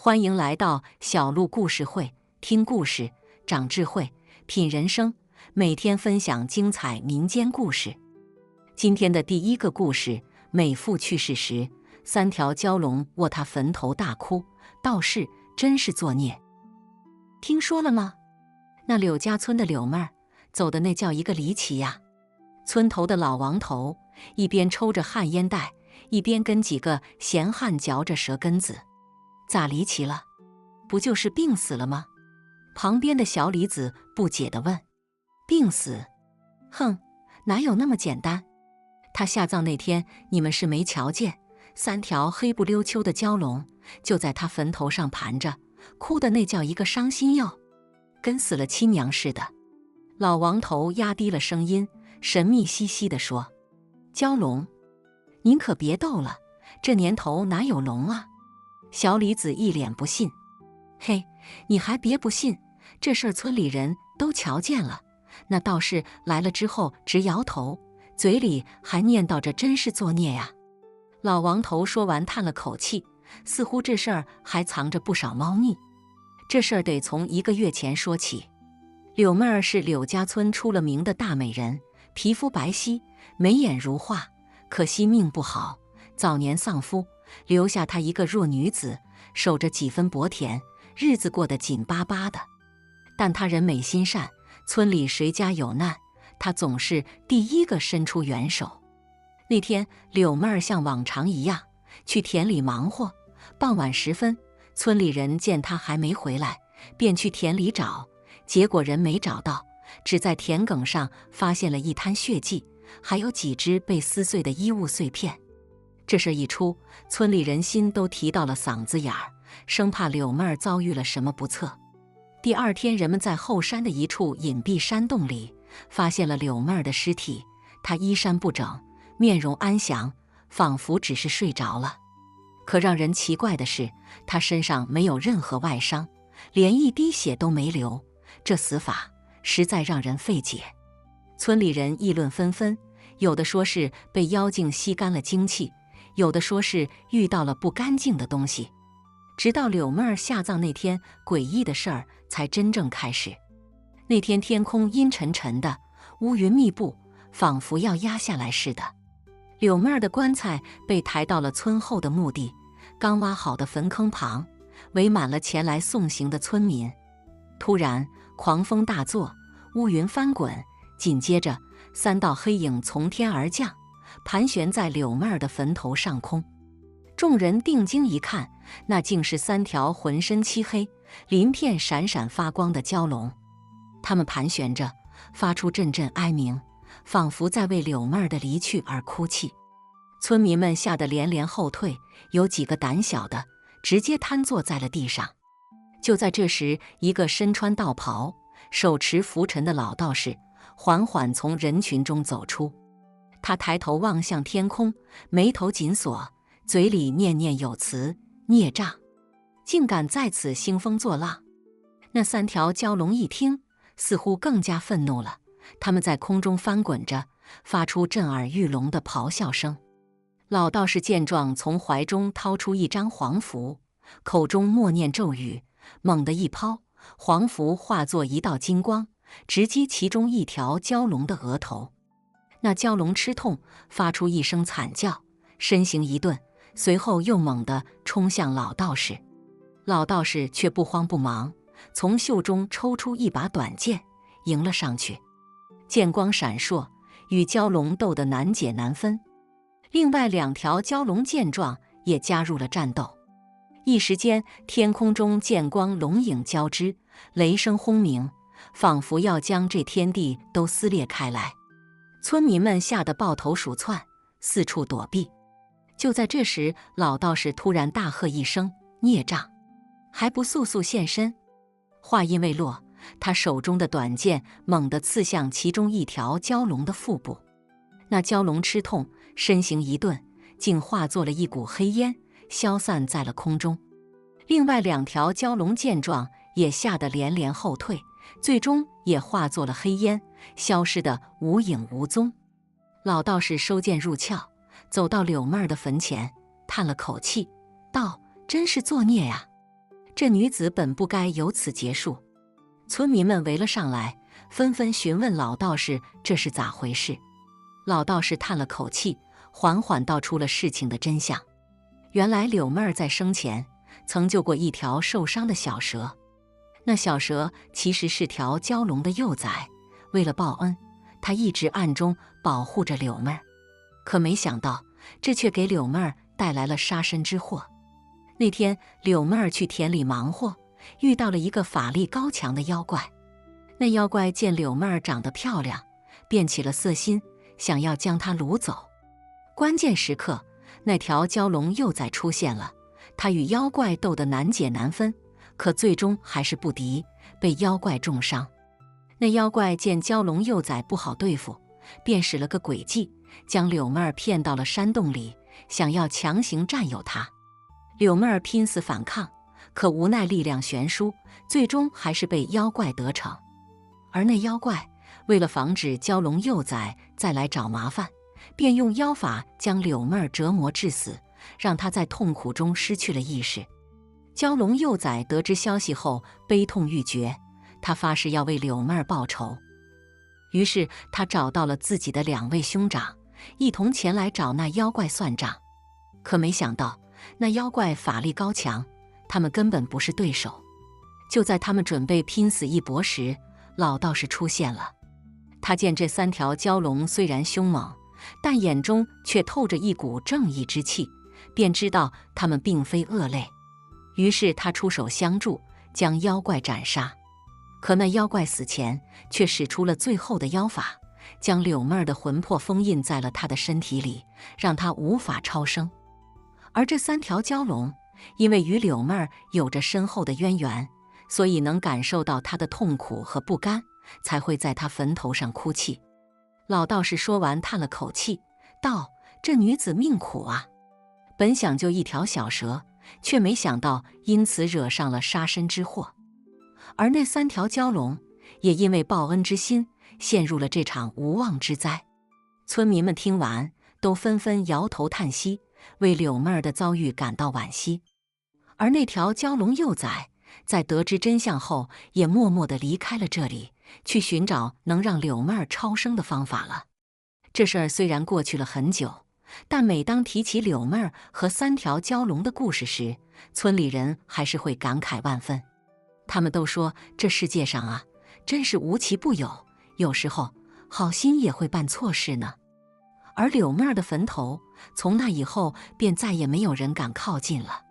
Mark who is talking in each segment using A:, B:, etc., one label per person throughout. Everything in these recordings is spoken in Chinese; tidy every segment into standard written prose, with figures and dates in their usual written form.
A: 欢迎来到小鹿故事会，听故事，长智慧，品人生。每天分享精彩民间故事。今天的第一个故事，美妇去世时，3条蛟龙卧他坟头大哭，道士真是作孽。听说了吗？那柳家村的柳妹儿走的那叫一个离奇呀！村头的老王头一边抽着旱烟袋，一边跟几个闲汉嚼着舌根子。咋离奇了？不就是病死了吗？旁边的小李子不解地问。病死？哼，哪有那么简单？他下葬那天，你们是没瞧见，3条黑不溜秋的蛟龙就在他坟头上盘着，哭的那叫一个伤心哟，跟死了亲娘似的。老王头压低了声音，神秘兮兮地说：蛟龙？您可别逗了，这年头哪有龙啊？小李子一脸不信。嘿，你还别不信，这事儿村里人都瞧见了。那道士来了之后直摇头，嘴里还念叨着真是作孽呀。老王头说完叹了口气，似乎这事儿还藏着不少猫腻。这事儿得从1个月前说起。柳妹儿是柳家村出了名的大美人，皮肤白皙，眉眼如画，可惜命不好，早年丧夫，留下她一个弱女子，守着几分薄田，日子过得紧巴巴的。但她人美心善，村里谁家有难，她总是第一个伸出援手。那天柳妹儿像往常一样去田里忙活，傍晚时分，村里人见她还没回来，便去田里找，结果人没找到，只在田埂上发现了一滩血迹，还有几只被撕碎的衣物碎片。这事一出，村里人心都提到了嗓子眼儿，生怕柳妹儿遭遇了什么不测。第2天，人们在后山的一处隐蔽山洞里发现了柳妹儿的尸体，她衣衫不整，面容安详，仿佛只是睡着了。可让人奇怪的是，她身上没有任何外伤，连一滴血都没流，这死法实在让人费解。村里人议论纷纷，有的说是被妖精吸干了精气，有的说是遇到了不干净的东西。直到柳妹儿下葬那天，诡异的事儿才真正开始。那天天空阴沉沉的，乌云密布，仿佛要压下来似的。柳妹儿的棺材被抬到了村后的墓地，刚挖好的坟坑旁围满了前来送行的村民。突然狂风大作，乌云翻滚，紧接着3道黑影从天而降，盘旋在柳妹儿的坟头上空。众人定睛一看，那竟是3条浑身漆黑、鳞片闪闪发光的蛟龙。它们盘旋着，发出阵阵哀鸣，仿佛在为柳妹儿的离去而哭泣。村民们吓得连连后退，有几个胆小的直接瘫坐在了地上。就在这时，一个身穿道袍、手持拂尘的老道士缓缓从人群中走出。他抬头望向天空，眉头紧锁，嘴里念念有词：孽障，竟敢在此兴风作浪。那3条蛟龙一听，似乎更加愤怒了，它们在空中翻滚着，发出震耳欲聋的咆哮声。老道士见状，从怀中掏出一张黄符，口中默念咒语，猛地一抛，黄符化作一道金光，直击其中1条蛟龙的额头。那蛟龙吃痛，发出一声惨叫，身形一顿，随后又猛地冲向老道士。老道士却不慌不忙，从袖中抽出一把短剑，迎了上去。剑光闪烁，与蛟龙斗得难解难分。另外2条蛟龙见状，也加入了战斗。一时间，天空中剑光龙影交织，雷声轰鸣，仿佛要将这天地都撕裂开来。村民们吓得抱头鼠窜，四处躲避。就在这时，老道士突然大喝一声：孽障，还不速速现身！话音未落，他手中的短剑猛地刺向其中1条蛟龙的腹部。那蛟龙吃痛，身形一顿，竟化作了一股黑烟，消散在了空中。另外2条蛟龙见状，也吓得连连后退，最终也化作了黑烟，消失得无影无踪。老道士收剑入鞘，走到柳妹儿的坟前，叹了口气，道：真是作孽呀！这女子本不该由此结束。村民们围了上来，纷纷询问老道士这是咋回事。老道士叹了口气，缓缓道出了事情的真相。原来柳妹儿在生前曾救过一条受伤的小蛇，那小蛇其实是条蛟龙的幼崽，为了报恩，她一直暗中保护着柳妹儿。可没想到，这却给柳妹儿带来了杀身之祸。那天，柳妹儿去田里忙活，遇到了一个法力高强的妖怪。那妖怪见柳妹儿长得漂亮，便起了色心，想要将她掳走。关键时刻，那条蛟龙幼崽出现了，他与妖怪斗得难解难分，可最终还是不敌，被妖怪重伤。那妖怪见蛟龙幼崽不好对付，便使了个诡计，将柳妹儿骗到了山洞里，想要强行占有她。柳妹儿拼死反抗，可无奈力量悬殊，最终还是被妖怪得逞。而那妖怪为了防止蛟龙幼崽再来找麻烦，便用妖法将柳妹儿折磨致死，让她在痛苦中失去了意识。蛟龙幼崽得知消息后悲痛欲绝，他发誓要为柳妹儿报仇。于是他找到了自己的2位兄长，一同前来找那妖怪算账。可没想到，那妖怪法力高强，他们根本不是对手。就在他们准备拼死一搏时，老道士出现了。他见这3条蛟龙虽然凶猛，但眼中却透着一股正义之气，便知道他们并非恶类。于是他出手相助，将妖怪斩杀。可那妖怪死前却使出了最后的妖法，将柳妹儿的魂魄封印在了他的身体里，让他无法超生。而这3条蛟龙因为与柳妹儿有着深厚的渊源，所以能感受到她的痛苦和不甘，才会在她坟头上哭泣。老道士说完叹了口气，道：这女子命苦啊，本想救一条小蛇，却没想到因此惹上了杀身之祸。而那3条蛟龙也因为报恩之心，陷入了这场无妄之灾。村民们听完，都纷纷摇头叹息，为柳妹儿的遭遇感到惋惜。而那条蛟龙幼崽在得知真相后，也默默地离开了这里，去寻找能让柳妹儿超生的方法了。这事儿虽然过去了很久，但每当提起柳妹儿和3条蛟龙的故事时，村里人还是会感慨万分。他们都说，这世界上啊，真是无奇不有，有时候好心也会办错事呢。而柳妹儿的坟头，从那以后便再也没有人敢靠近了。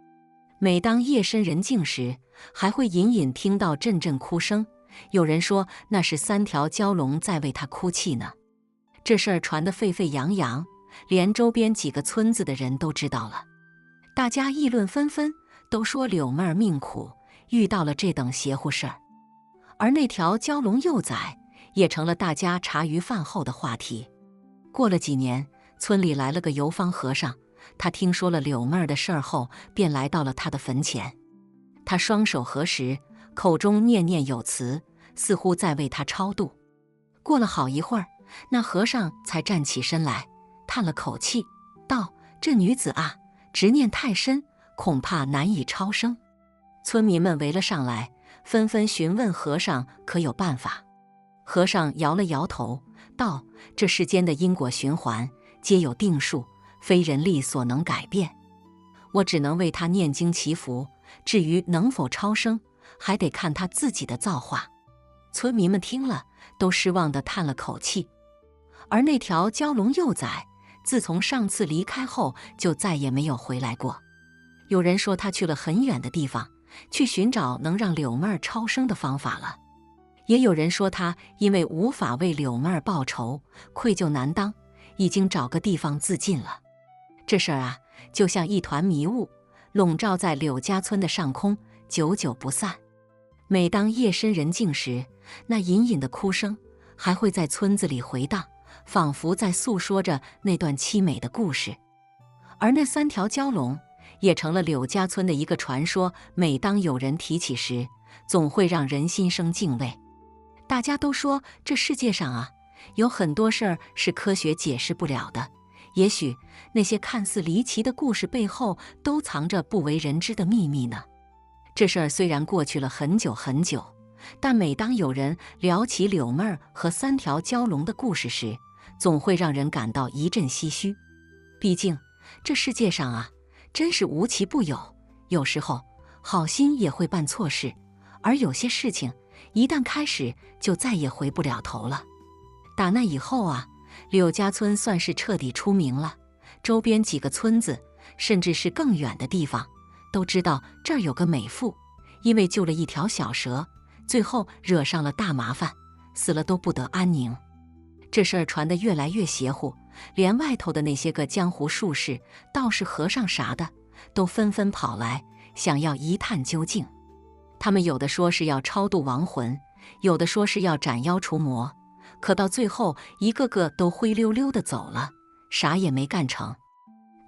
A: 每当夜深人静时，还会隐隐听到阵阵哭声，有人说那是3条蛟龙在为她哭泣呢。这事儿传得沸沸扬扬，连周边几个村子的人都知道了。大家议论纷纷，都说柳妹儿命苦，遇到了这等邪乎事儿。而那条蛟龙幼崽也成了大家茶余饭后的话题。过了几年，村里来了个游方和尚，他听说了柳妹儿的事儿后，便来到了她的坟前。他双手合十，口中念念有词，似乎在为她超度。过了好一会儿，那和尚才站起身来，叹了口气，道：这女子啊，执念太深，恐怕难以超生。村民们围了上来，纷纷询问和尚可有办法。和尚摇了摇头，道：这世间的因果循环皆有定数，非人力所能改变。我只能为他念经祈福，至于能否超生，还得看他自己的造化。村民们听了，都失望地叹了口气。而那条蛟龙幼崽，自从上次离开后，就再也没有回来过。有人说他去了很远的地方，去寻找能让柳妹儿超生的方法了。也有人说他因为无法为柳妹儿报仇，愧疚难当，已经找个地方自尽了。这事儿啊，就像一团迷雾，笼罩在柳家村的上空，久久不散。每当夜深人静时，那隐隐的哭声还会在村子里回荡，仿佛在诉说着那段凄美的故事。而那3条蛟龙也成了柳家村的一个传说，每当有人提起时，总会让人心生敬畏。大家都说，这世界上啊，有很多事儿是科学解释不了的，也许那些看似离奇的故事背后，都藏着不为人知的秘密呢。这事儿虽然过去了很久很久，但每当有人聊起柳妹儿和3条蛟龙的故事时，总会让人感到一阵唏嘘。毕竟这世界上啊，真是无奇不有，有时候好心也会办错事，而有些事情一旦开始就再也回不了头了。打那以后啊，柳家村算是彻底出名了，周边几个村子，甚至是更远的地方，都知道这儿有个美妇，因为救了一条小蛇，最后惹上了大麻烦，死了都不得安宁。这事儿传得越来越邪乎，连外头的那些个江湖术士、道士、和尚啥的，都纷纷跑来，想要一探究竟。他们有的说是要超度亡魂，有的说是要斩妖除魔，可到最后一个个都灰溜溜的走了，啥也没干成。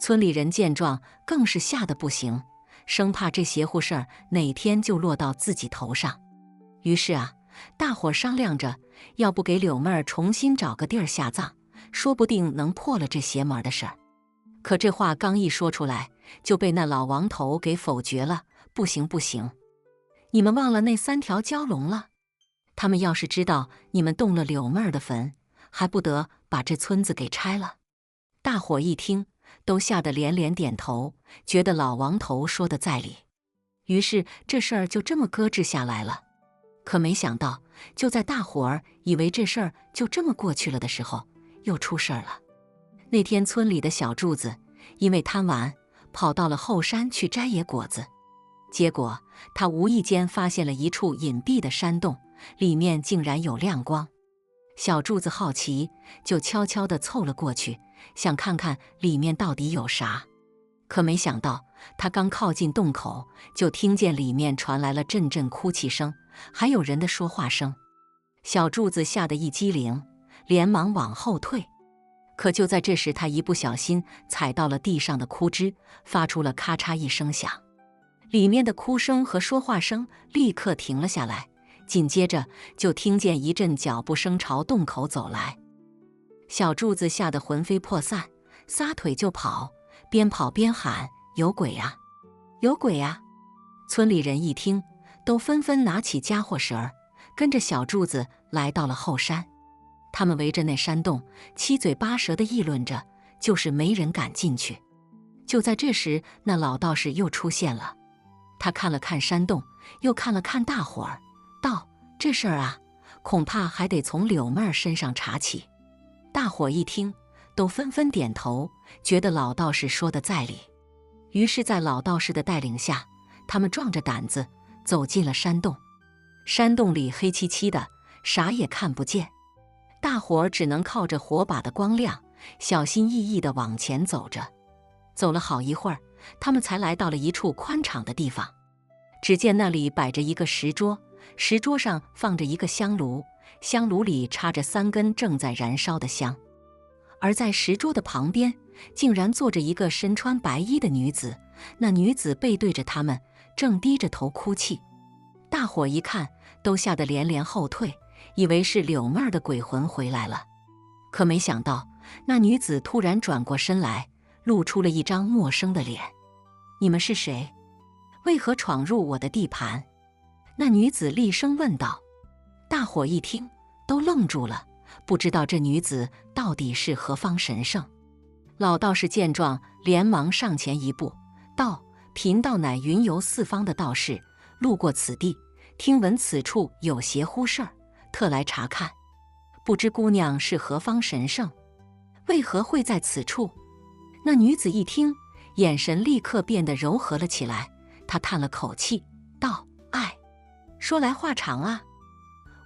A: 村里人见状更是吓得不行，生怕这邪乎事儿哪天就落到自己头上。于是啊，大伙商量着，要不给柳妹儿重新找个地儿下葬，说不定能破了这邪门的事儿。可这话刚一说出来，就被那老王头给否决了。不行不行，你们忘了那3条蛟龙了？他们要是知道你们动了柳妹儿的坟，还不得把这村子给拆了？大伙一听，都吓得连连点头，觉得老王头说的在理。于是这事儿就这么搁置下来了。可没想到，就在大伙儿以为这事儿就这么过去了的时候，又出事儿了。那天村里的小柱子因为贪玩，跑到了后山去摘野果子，结果他无意间发现了一处隐蔽的山洞，里面竟然有亮光。小柱子好奇，就悄悄地凑了过去，想看看里面到底有啥。可没想到，他刚靠近洞口，就听见里面传来了阵阵哭泣声，还有人的说话声。小柱子吓得一激灵，连忙往后退。可就在这时，他一不小心踩到了地上的枯枝，发出了咔嚓一声响。里面的哭声和说话声立刻停了下来，紧接着就听见一阵脚步声朝洞口走来。小柱子吓得魂飞魄散，撒腿就跑，边跑边喊：“有鬼啊！有鬼啊！”村里人一听，都纷纷拿起家伙绳儿，跟着小柱子来到了后山。他们围着那山洞，七嘴八舌地议论着，就是没人敢进去。就在这时，那老道士又出现了。他看了看山洞，又看了看大伙儿，道：“这事儿啊，恐怕还得从柳妹儿身上查起。”大伙儿一听，都纷纷点头，觉得老道士说的在理。于是在老道士的带领下，他们壮着胆子走进了山洞。山洞里黑漆漆的，啥也看不见。大伙儿只能靠着火把的光亮，小心翼翼地往前走着。走了好一会儿，他们才来到了一处宽敞的地方。只见那里摆着一个石桌，石桌上放着一个香炉，香炉里插着3根正在燃烧的香。而在石桌的旁边，竟然坐着一个身穿白衣的女子，那女子背对着他们，正低着头哭泣。大伙一看，都吓得连连后退，以为是柳妹儿的鬼魂回来了。可没想到，那女子突然转过身来，露出了一张陌生的脸。“你们是谁？为何闯入我的地盘？”那女子厉声问道。大伙一听，都愣住了，不知道这女子到底是何方神圣。老道士见状，连忙上前一步，道：“贫道乃云游四方的道士，路过此地，听闻此处有邪乎事儿，特来查看。不知姑娘是何方神圣，为何会在此处？”那女子一听，眼神立刻变得柔和了起来。她叹了口气，道：“哎，说来话长啊。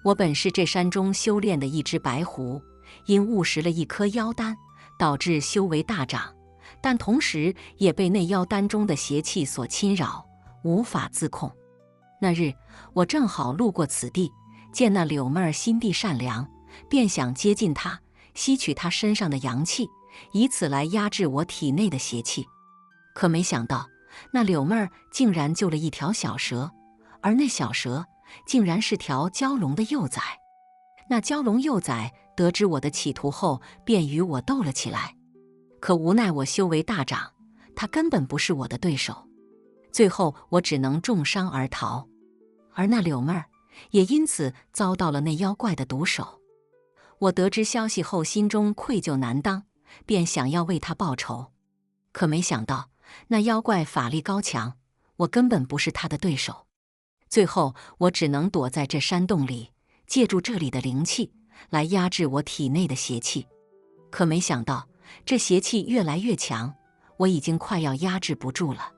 A: 我本是这山中修炼的一只白狐，因误食了一颗妖丹，导致修为大涨，但同时也被那妖丹中的邪气所侵扰，无法自控。那日我正好路过此地，见那柳妹儿心地善良，便想接近她，吸取她身上的阳气，以此来压制我体内的邪气。可没想到，那柳妹儿竟然救了一条小蛇，而那小蛇竟然是条蛟龙的幼崽。那蛟龙幼崽得知我的企图后，便与我斗了起来。可无奈我修为大涨，他根本不是我的对手。最后我只能重伤而逃。而那柳妹儿也因此遭到了那妖怪的毒手。我得知消息后，心中愧疚难当，便想要为他报仇。可没想到，那妖怪法力高强，我根本不是他的对手。最后，我只能躲在这山洞里，借助这里的灵气来压制我体内的邪气。可没想到，这邪气越来越强，我已经快要压制不住了。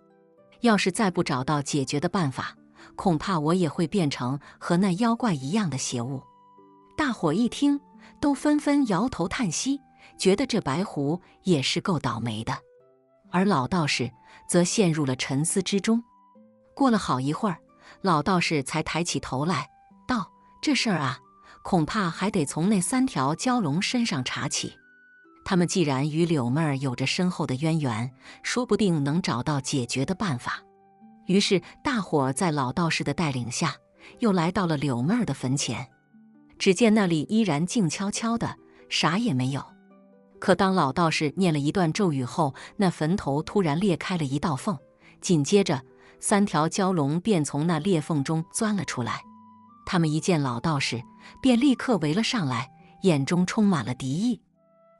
A: 要是再不找到解决的办法，恐怕我也会变成和那妖怪一样的邪物。大伙一听，都纷纷摇头叹息，觉得这白狐也是够倒霉的。而老道士则陷入了沉思之中。过了好一会儿，老道士才抬起头来，道：“这事儿啊，恐怕还得从那3条蛟龙身上查起。他们既然与柳妹儿有着深厚的渊源，说不定能找到解决的办法。”于是大伙儿在老道士的带领下，又来到了柳妹儿的坟前。只见那里依然静悄悄的，啥也没有。可当老道士念了一段咒语后，那坟头突然裂开了一道缝，紧接着3条蛟龙便从那裂缝中钻了出来。他们一见老道士，便立刻围了上来，眼中充满了敌意。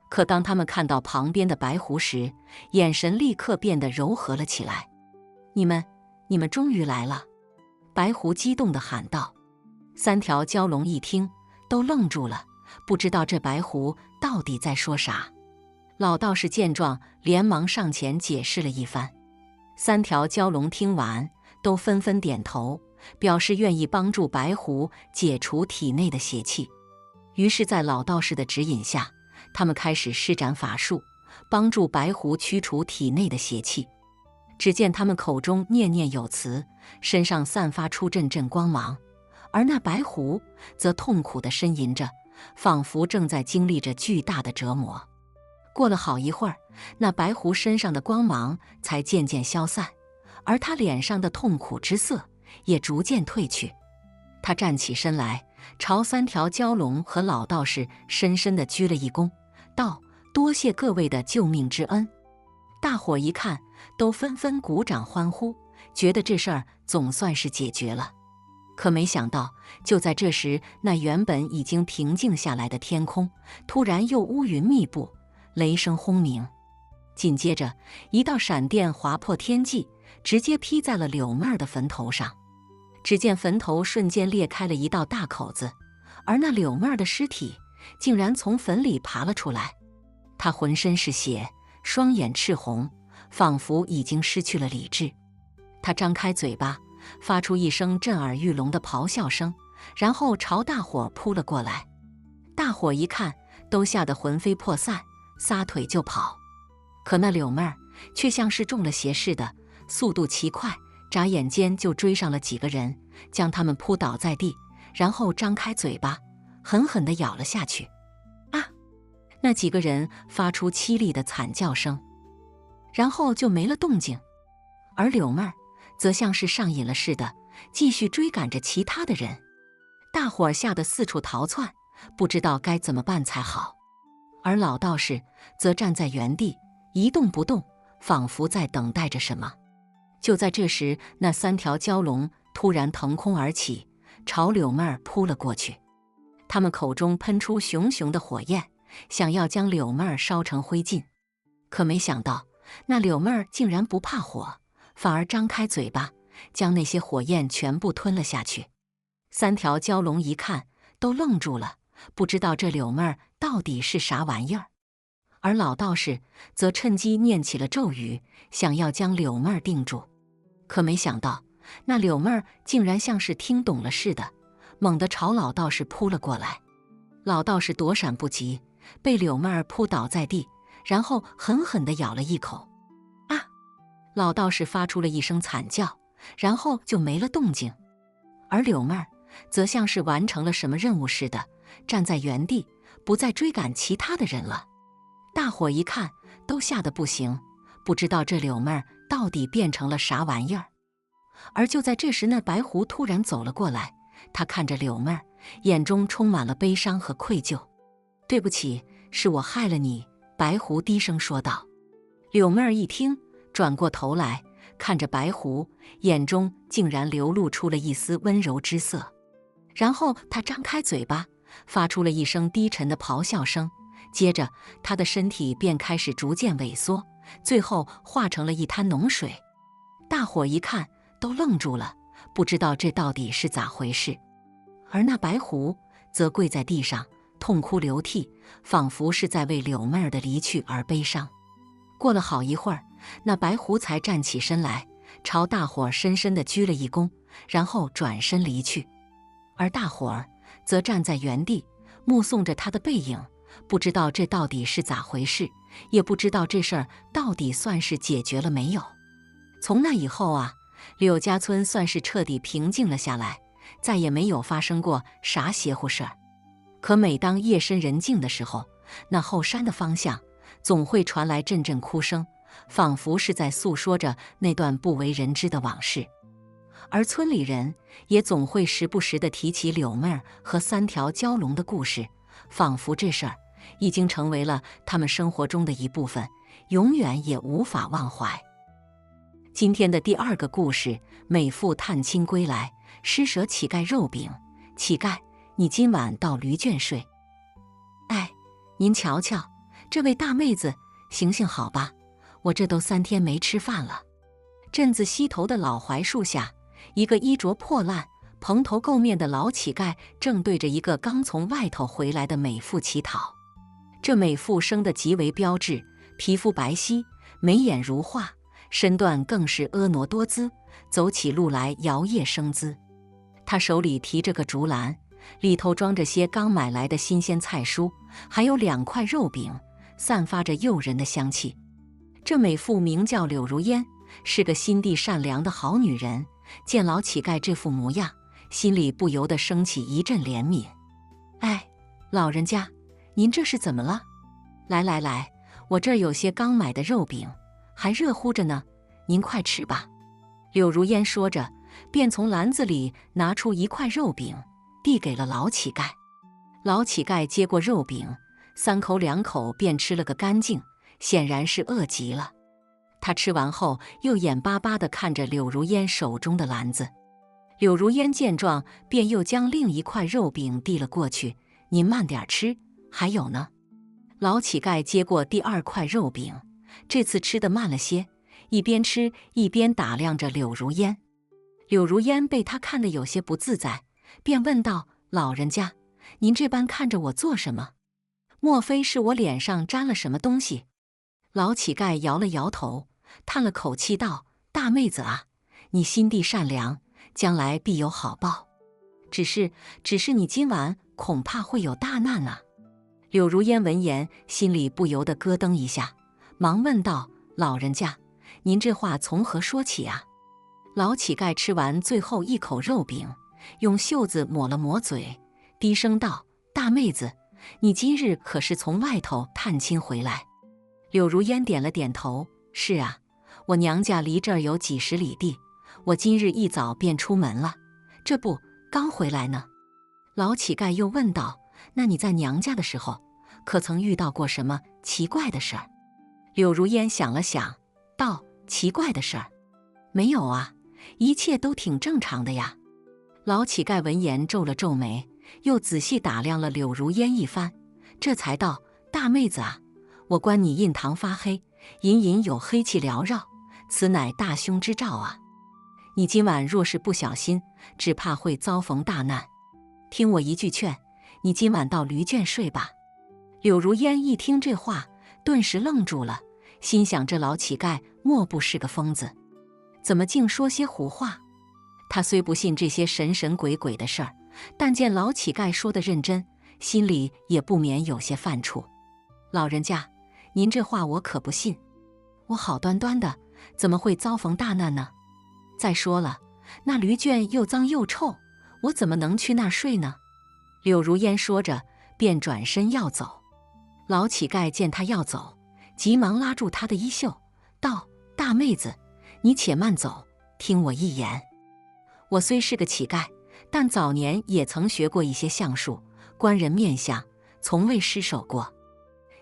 A: 可当他们看到旁边的白狐时，眼神立刻变得柔和了起来。你们终于来了！白狐激动地喊道。3条蛟龙一听，都愣住了，不知道这白狐到底在说啥。老道士见状，连忙上前解释了一番。3条蛟龙听完，都纷纷点头，表示愿意帮助白狐解除体内的邪气。于是在老道士的指引下，他们开始施展法术，帮助白狐驱除体内的邪气。只见他们口中念念有词，身上散发出阵阵光芒，而那白狐则痛苦地呻吟着，仿佛正在经历着巨大的折磨。过了好一会儿，那白狐身上的光芒才渐渐消散，而他脸上的痛苦之色也逐渐褪去。他站起身来，朝3条蛟龙和老道士深深地鞠了一躬，道：“多谢各位的救命之恩。”大伙一看，都纷纷鼓掌欢呼，觉得这事儿总算是解决了。可没想到，就在这时，那原本已经平静下来的天空，突然又乌云密布，雷声轰鸣。紧接着，一道闪电划破天际，直接劈在了柳妹儿的坟头上。只见坟头瞬间裂开了一道大口子，而那柳妹儿的尸体竟然从坟里爬了出来。她浑身是血，双眼赤红，仿佛已经失去了理智。她张开嘴巴，发出一声震耳欲聋的咆哮声，然后朝大伙扑了过来。大伙一看，都吓得魂飞魄散，撒腿就跑。可那柳妹儿却像是中了邪似的，速度奇快，眨眼间就追上了几个人，将他们扑倒在地，然后张开嘴巴，狠狠地咬了下去。啊！那几个人发出凄厉的惨叫声，然后就没了动静。而柳妹儿则像是上瘾了似的，继续追赶着其他的人。大伙儿吓得四处逃窜，不知道该怎么办才好。而老道士则站在原地一动不动，仿佛在等待着什么。就在这时，那3条蛟龙突然腾空而起，朝柳妹儿扑了过去。他们口中喷出熊熊的火焰，想要将柳妹儿烧成灰烬。可没想到，那柳妹儿竟然不怕火，反而张开嘴巴，将那些火焰全部吞了下去。3条蛟龙一看，都愣住了，不知道这柳妹儿到底是啥玩意儿。而老道士则趁机念起了咒语，想要将柳妹儿定住。可没想到，那柳妹儿竟然像是听懂了似的，猛地朝老道士扑了过来。老道士躲闪不及，被柳妹儿扑倒在地，然后狠狠地咬了一口。啊！老道士发出了一声惨叫，然后就没了动静。而柳妹儿则像是完成了什么任务似的，站在原地，不再追赶其他的人了。大伙一看，都吓得不行，不知道这柳妹儿到底变成了啥玩意儿。而就在这时，那白狐突然走了过来，他看着柳妹儿，眼中充满了悲伤和愧疚。对不起，是我害了你，白狐低声说道。柳妹儿一听，转过头来，看着白狐，眼中竟然流露出了一丝温柔之色。然后他张开嘴巴，发出了一声低沉的咆哮声，接着他的身体便开始逐渐萎缩，最后化成了一滩脓水。大伙一看都愣住了，不知道这到底是咋回事。而那白狐则跪在地上，痛哭流涕，仿佛是在为柳妹儿的离去而悲伤。过了好一会儿，那白狐才站起身来，朝大伙儿深深地鞠了一躬，然后转身离去。而大伙儿则站在原地，目送着他的背影，不知道这到底是咋回事，也不知道这事儿到底算是解决了没有。从那以后啊，柳家村算是彻底平静了下来，再也没有发生过啥邪乎事儿。可每当夜深人静的时候，那后山的方向总会传来阵阵哭声，仿佛是在诉说着那段不为人知的往事。而村里人也总会时不时地提起柳妹儿和3条蛟龙的故事，仿佛这事儿已经成为了他们生活中的一部分，永远也无法忘怀。今天的第2个故事，美妇探亲归来，施舍乞丐肉饼。乞丐，你今晚到驴圈睡。哎，您瞧瞧，这位大妹子，行行好吧，我这都3天没吃饭了。镇子西头的老槐树下，一个衣着破烂、蓬头垢面的老乞丐正对着一个刚从外头回来的美妇乞讨。这美妇生得极为标致，皮肤白皙，眉眼如画，身段更是婀娜多姿，走起路来摇曳生姿。她手里提着个竹篮，里头装着些刚买来的新鲜菜蔬，还有2块肉饼，散发着诱人的香气。这美妇名叫柳如烟，是个心地善良的好女人。见老乞丐这副模样，心里不由得升起一阵怜悯。哎，老人家，您这是怎么了？来来来，我这儿有些刚买的肉饼，还热乎着呢，您快吃吧。柳如烟说着，便从篮子里拿出1块肉饼，递给了老乞丐。老乞丐接过肉饼，3口2口便吃了个干净，显然是饿极了。他吃完后，又眼巴巴地看着柳如烟手中的篮子。柳如烟见状，便又将另1块肉饼递了过去：“您慢点吃，还有呢。”老乞丐接过第2块肉饼，这次吃得慢了些，一边吃一边打量着柳如烟。柳如烟被他看得有些不自在，便问道：“老人家，您这般看着我做什么？莫非是我脸上沾了什么东西？”老乞丐摇了摇头，叹了口气道：“大妹子啊，你心地善良，将来必有好报。只是你今晚恐怕会有大难啊。”柳如烟闻言，心里不由得咯噔一下，忙问道：“老人家，您这话从何说起啊？”老乞丐吃完最后1口肉饼，用袖子抹了抹嘴，低声道：“大妹子，你今日可是从外头探亲回来？”柳如烟点了点头：“是啊，我娘家离这儿有几十里地，我今日一早便出门了，这不刚回来呢。”老乞丐又问道：“那你在娘家的时候，可曾遇到过什么奇怪的事儿？”柳如烟想了想，道：“奇怪的事儿？没有啊，一切都挺正常的呀。”老乞丐闻言皱了皱眉，又仔细打量了柳如烟一番，这才道：“大妹子啊，我观你印堂发黑，隐隐有黑气缭绕，此乃大凶之兆啊！你今晚若是不小心，只怕会遭逢大难。听我一句劝，你今晚到驴圈睡吧。”柳如烟一听这话，顿时愣住了，心想这老乞丐莫不是个疯子，怎么竟说些胡话？他虽不信这些神神鬼鬼的事儿，但见老乞丐说得认真，心里也不免有些犯怵。老人家，您这话我可不信，我好端端的怎么会遭逢大难呢？再说了，那驴圈又脏又臭，我怎么能去那儿睡呢？柳如烟说着，便转身要走。老乞丐见他要走，急忙拉住他的衣袖，道：“大妹子，你且慢走，听我一言。我虽是个乞丐，但早年也曾学过一些相术，观人面相，从未失手过。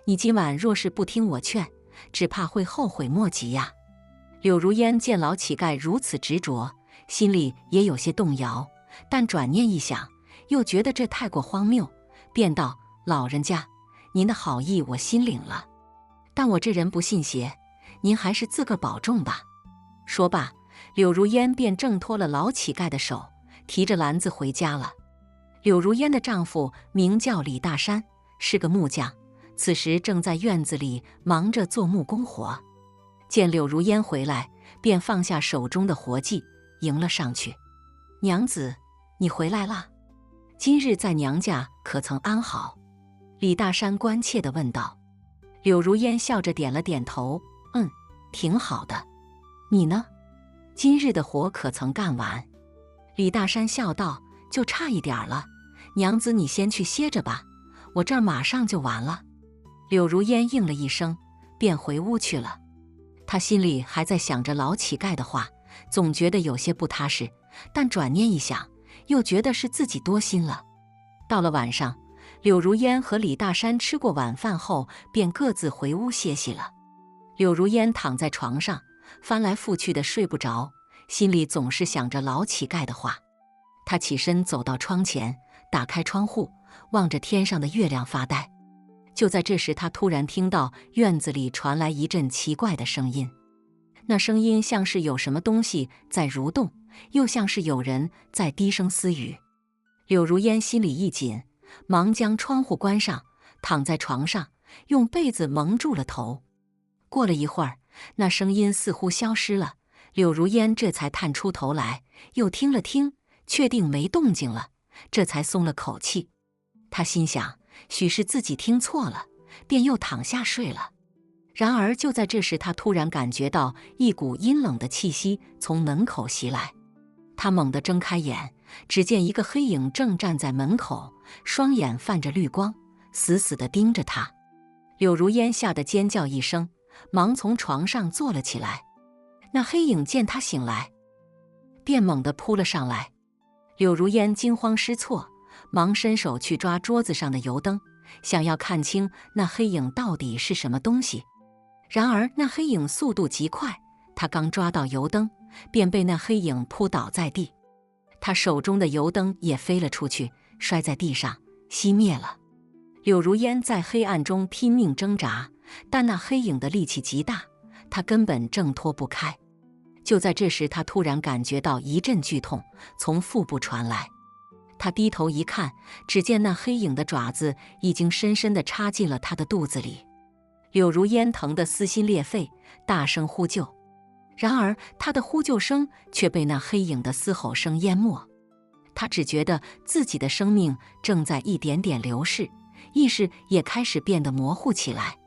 A: 你今晚若是不听我劝，只怕会后悔莫及呀。”柳如烟见老乞丐如此执着，心里也有些动摇，但转念一想，又觉得这太过荒谬，便道：“老人家，您的好意我心领了，但我这人不信邪，您还是自个保重吧。”说罢，柳如烟便挣脱了老乞丐的手，提着篮子回家了。柳如烟的丈夫名叫李大山，是个木匠，此时正在院子里忙着做木工活。见柳如烟回来，便放下手中的活计，迎了上去：“娘子，你回来啦？今日在娘家可曾安好？”李大山关切地问道。柳如烟笑着点了点头：“挺好的。你呢？今日的活可曾干完？”李大山笑道：“就差一点了，娘子你先去歇着吧，我这儿马上就完了。”柳如烟应了一声，便回屋去了。她心里还在想着老乞丐的话，总觉得有些不踏实，但转念一想，又觉得是自己多心了。到了晚上，柳如烟和李大山吃过晚饭后，便各自回屋歇息了。柳如烟躺在床上，翻来覆去的睡不着，心里总是想着老乞丐的话。她起身走到窗前，打开窗户，望着天上的月亮发呆。就在这时，她突然听到院子里传来一阵奇怪的声音，那声音像是有什么东西在蠕动，又像是有人在低声私语。柳如烟心里一紧，忙将窗户关上，躺在床上，用被子蒙住了头。过了一会儿，那声音似乎消失了，柳如烟这才探出头来，又听了听，确定没动静了，这才松了口气。她心想，许是自己听错了，便又躺下睡了。然而就在这时，她突然感觉到一股阴冷的气息从门口袭来。她猛地睁开眼，只见一个黑影正站在门口，双眼泛着绿光，死死地盯着她。柳如烟吓得尖叫一声，忙从床上坐了起来。那黑影见她醒来，便猛地扑了上来。柳如烟惊慌失措，忙伸手去抓桌子上的油灯，想要看清那黑影到底是什么东西。然而那黑影速度极快，她刚抓到油灯，便被那黑影扑倒在地。她手中的油灯也飞了出去，摔在地上，熄灭了。柳如烟在黑暗中拼命挣扎，但那黑影的力气极大，她根本挣脱不开。就在这时，她突然感觉到一阵剧痛从腹部传来。她低头一看，只见那黑影的爪子已经深深地插进了她的肚子里。柳如烟疼得撕心裂肺，大声呼救。然而她的呼救声却被那黑影的嘶吼声淹没。她只觉得自己的生命正在一点点流逝，意识也开始变得模糊起来。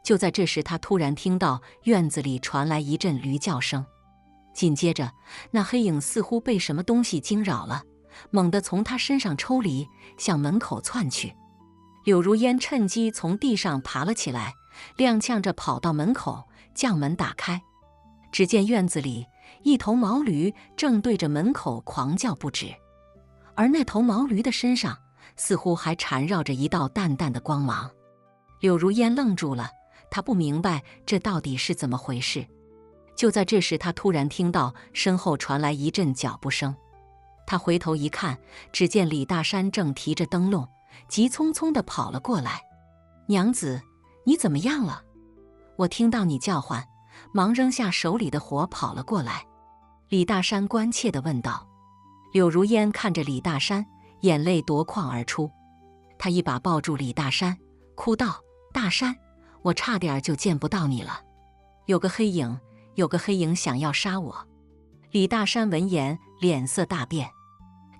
A: 就在这时，她突然听到院子里传来一阵驴叫声，紧接着那黑影似乎被什么东西惊扰了，猛地从她身上抽离，向门口窜去。柳如烟趁机从地上爬了起来，踉跄着跑到门口，将门打开。只见院子里一头毛驴正对着门口狂叫不止，而那头毛驴的身上似乎还缠绕着一道淡淡的光芒。柳如烟愣住了，她不明白这到底是怎么回事。就在这时，她突然听到身后传来一阵脚步声。她回头一看，只见李大山正提着灯笼，急匆匆地跑了过来。娘子，你怎么样了？我听到你叫唤，忙扔下手里的活跑了过来。李大山关切地问道。柳如烟看着李大山，眼泪夺眶而出。她一把抱住李大山，哭道：大山，我差点就见不到你了。有个黑影想要杀我。李大山闻言脸色大变，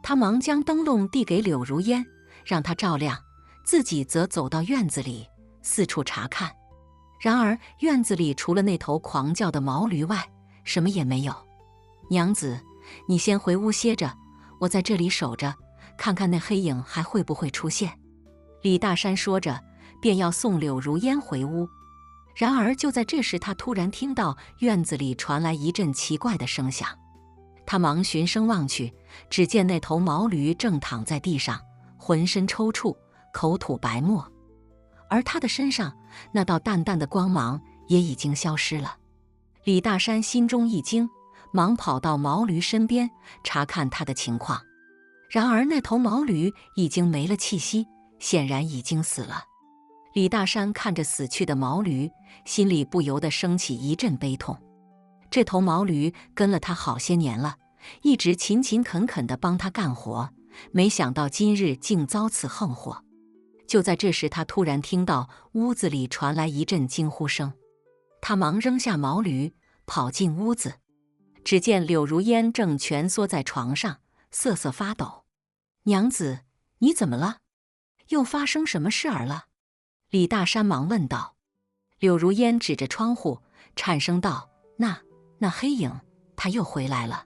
A: 他忙将灯笼递给柳如烟，让她照亮，自己则走到院子里四处查看。然而院子里除了那头狂叫的毛驴外，什么也没有。娘子，你先回屋歇着，我在这里守着，看看那黑影还会不会出现。李大山说着，便要送柳如烟回屋。然而就在这时，他突然听到院子里传来一阵奇怪的声响。他忙循声望去，只见那头毛驴正躺在地上，浑身抽搐，口吐白沫，而他的身上那道淡淡的光芒也已经消失了。李大山心中一惊，忙跑到毛驴身边查看他的情况。然而那头毛驴已经没了气息，显然已经死了。李大山看着死去的毛驴，心里不由得升起一阵悲痛。这头毛驴跟了他好些年了，一直勤勤恳恳地帮他干活，没想到今日竟遭此横祸。就在这时，他突然听到屋子里传来一阵惊呼声，他忙扔下毛驴，跑进屋子。只见柳如烟正蜷缩在床上，瑟瑟发抖。娘子，你怎么了？又发生什么事儿了？李大山忙问道。柳如烟指着窗户，颤声道：那黑影，他又回来了。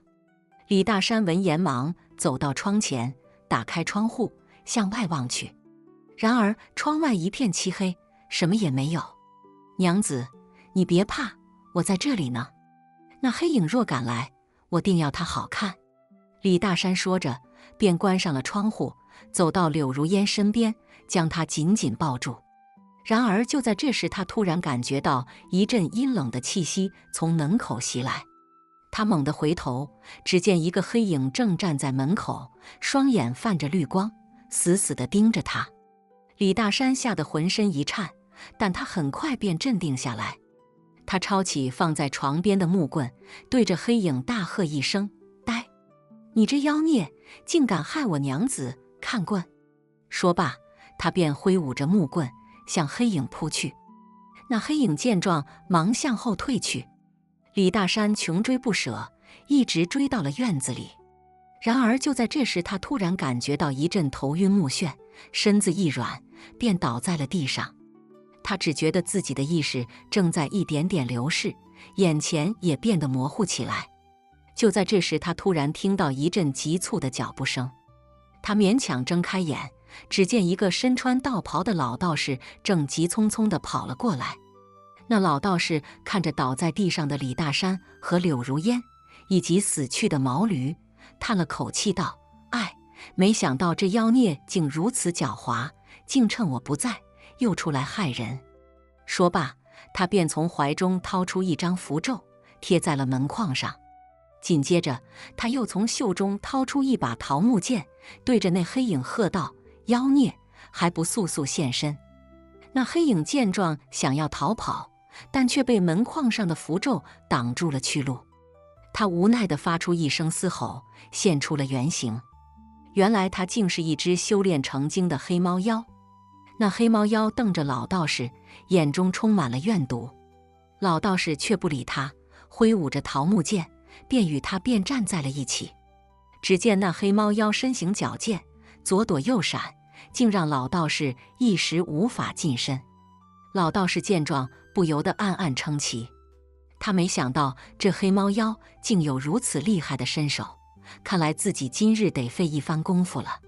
A: 李大山闻言忙走到窗前，打开窗户，向外望去。然而窗外一片漆黑，什么也没有。娘子，你别怕，我在这里呢。那黑影若敢来，我定要他好看。李大山说着，便关上了窗户，走到柳如烟身边，将她紧紧抱住。然而就在这时，他突然感觉到一阵阴冷的气息从门口袭来。他猛地回头，只见一个黑影正站在门口，双眼泛着绿光，死死地盯着他。李大山吓得浑身一颤，但他很快便镇定下来。他抄起放在床边的木棍，对着黑影大喝一声：“呆！你这妖孽，竟敢害我娘子！看棍！”说罢，他便挥舞着木棍向黑影扑去。那黑影见状，忙向后退去。李大山穷追不舍，一直追到了院子里。然而就在这时，他突然感觉到一阵头晕目眩，身子一软，便倒在了地上。他只觉得自己的意识正在一点点流逝，眼前也变得模糊起来。就在这时，他突然听到一阵急促的脚步声。他勉强睁开眼，只见一个身穿道袍的老道士正急匆匆地跑了过来。那老道士看着倒在地上的李大山和柳如烟，以及死去的毛驴，叹了口气道：“唉，没想到这妖孽竟如此狡猾，竟趁我不在，又出来害人。”说罢，他便从怀中掏出一张符咒，贴在了门框上。紧接着，他又从袖中掏出一把桃木剑，对着那黑影喝道：“妖孽，还不速速现身！”那黑影见状，想要逃跑，但却被门框上的符咒挡住了去路。他无奈地发出一声嘶吼，现出了原形。原来他竟是一只修炼成精的黑猫妖。那黑猫妖瞪着老道士，眼中充满了怨毒。老道士却不理他，挥舞着桃木剑，便与他便站在了一起。只见那黑猫妖身形矫健，左躲右闪，竟让老道士一时无法近身。老道士见状，不由得暗暗称奇。他没想到这黑猫妖竟有如此厉害的身手，看来自己今日得费一番功夫了。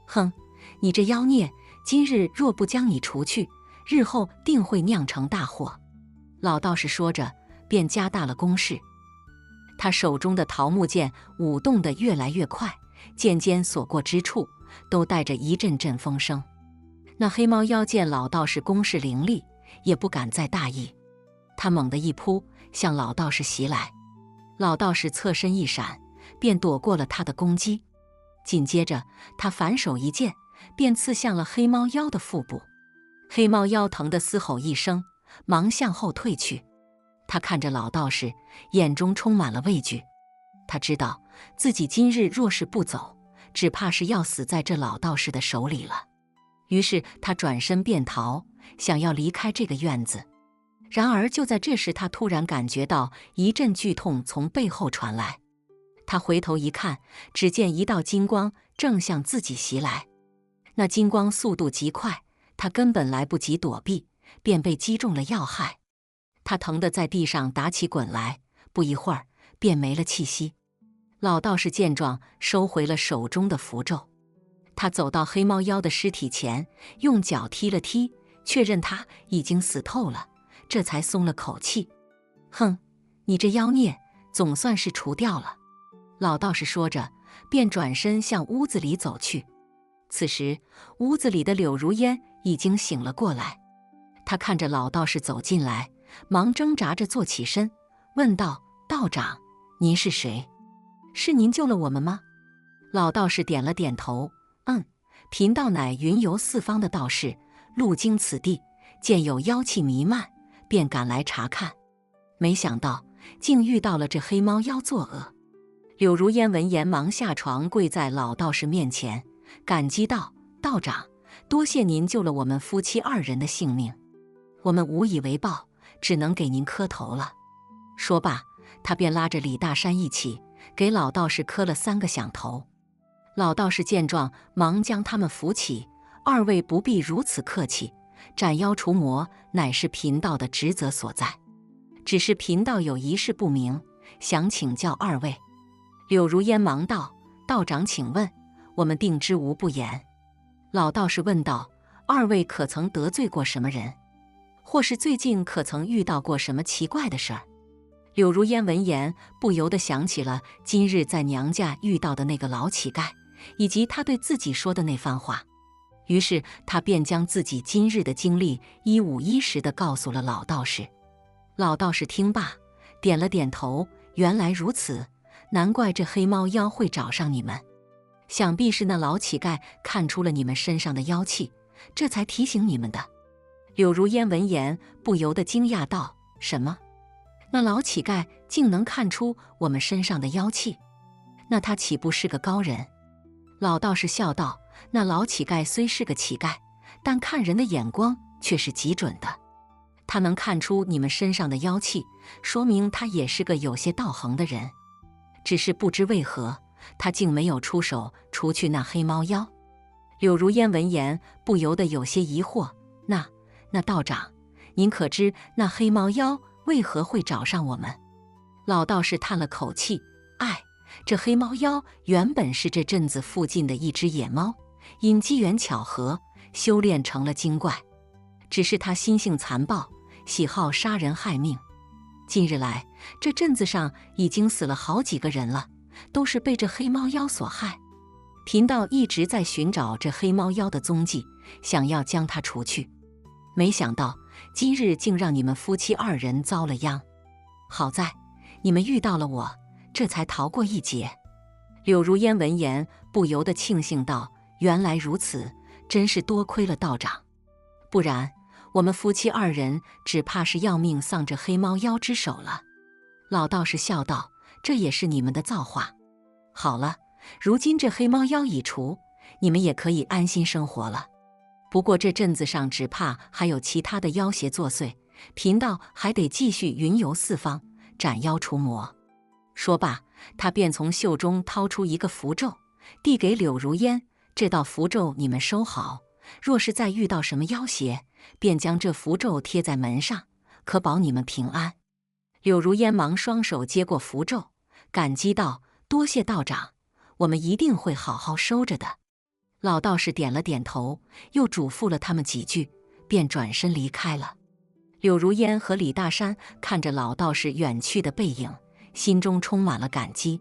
A: 哼，你这妖孽，今日若不将你除去，日后定会酿成大祸。老道士说着，便加大了攻势。他手中的桃木剑舞动得越来越快，剑尖所过之处，都带着一阵阵风声。那黑猫妖见老道士攻势凌厉，也不敢再大意，他猛地一扑，向老道士袭来。老道士侧身一闪，便躲过了他的攻击。紧接着，他反手一剑，便刺向了黑猫妖的腹部。黑猫妖疼得嘶吼一声，忙向后退去。他看着老道士，眼中充满了畏惧。他知道自己今日若是不走，只怕是要死在这老道士的手里了。于是他转身便逃，想要离开这个院子。然而就在这时，他突然感觉到一阵剧痛从背后传来。他回头一看，只见一道金光正向自己袭来。那金光速度极快，他根本来不及躲避，便被击中了要害。他疼得在地上打起滚来，不一会儿便没了气息。老道士见状，收回了手中的符咒。他走到黑猫妖的尸体前，用脚踢了踢，确认他已经死透了，这才松了口气。哼，你这妖孽总算是除掉了。老道士说着，便转身向屋子里走去。此时，屋子里的柳如烟已经醒了过来。他看着老道士走进来，忙挣扎着坐起身，问道：“道长，您是谁？是您救了我们吗？”老道士点了点头：“贫道乃云游四方的道士，路经此地，见有妖气弥漫，便赶来查看。没想到竟遇到了这黑猫妖作恶。”柳如烟闻言忙下床，跪在老道士面前，感激道：“道长，多谢您救了我们夫妻2人的性命，我们无以为报，只能给您磕头了。”说罢，他便拉着李大山一起给老道士磕了3个响头。老道士见状，忙将他们扶起：“2位不必如此客气，斩妖除魔乃是贫道的职责所在。只是贫道有一事不明，想请教2位。”柳如烟忙道：“道长请问，我们定知无不言。”老道士问道：“2位可曾得罪过什么人？或是最近可曾遇到过什么奇怪的事儿？”柳如烟闻言，不由得想起了今日在娘家遇到的那个老乞丐，以及他对自己说的那番话。于是他便将自己今日的经历一五一十地告诉了老道士。老道士听罢，点了点头：“原来如此，难怪这黑猫妖会找上你们，想必是那老乞丐看出了你们身上的妖气，这才提醒你们的。”柳如烟闻言，不由得惊讶道：“什么？那老乞丐竟能看出我们身上的妖气？那他岂不是个高人？”老道士笑道：“那老乞丐虽是个乞丐，但看人的眼光却是极准的。他能看出你们身上的妖气，说明他也是个有些道行的人。只是不知为何，他竟没有出手除去那黑猫妖。”柳如烟闻言，不由得有些疑惑：“那道长，您可知那黑猫妖为何会找上我们？”老道士叹了口气：“这黑猫妖原本是这镇子附近的一只野猫，因机缘巧合修炼成了精怪。只是他心性残暴，喜好杀人害命。近日来，这镇子上已经死了好几个人了，都是被这黑猫妖所害。贫道一直在寻找这黑猫妖的踪迹，想要将它除去。没想到今日竟让你们夫妻2人遭了殃。好在你们遇到了我，这才逃过一劫。”柳如烟闻言，不由得庆幸道：“原来如此，真是多亏了道长，不然我们夫妻2人只怕是要命丧这黑猫妖之手了。”老道士笑道：“这也是你们的造化。好了，如今这黑猫妖已除，你们也可以安心生活了。不过这镇子上只怕还有其他的妖邪作祟，贫道还得继续云游四方，斩妖除魔。”说罢，他便从袖中掏出一个符咒，递给柳如烟：“这道符咒你们收好，若是再遇到什么妖邪，便将这符咒贴在门上，可保你们平安。”柳如烟忙双手接过符咒，感激道：“多谢道长，我们一定会好好收着的。”老道士点了点头，又嘱咐了他们几句，便转身离开了。柳如烟和李大山看着老道士远去的背影，心中充满了感激。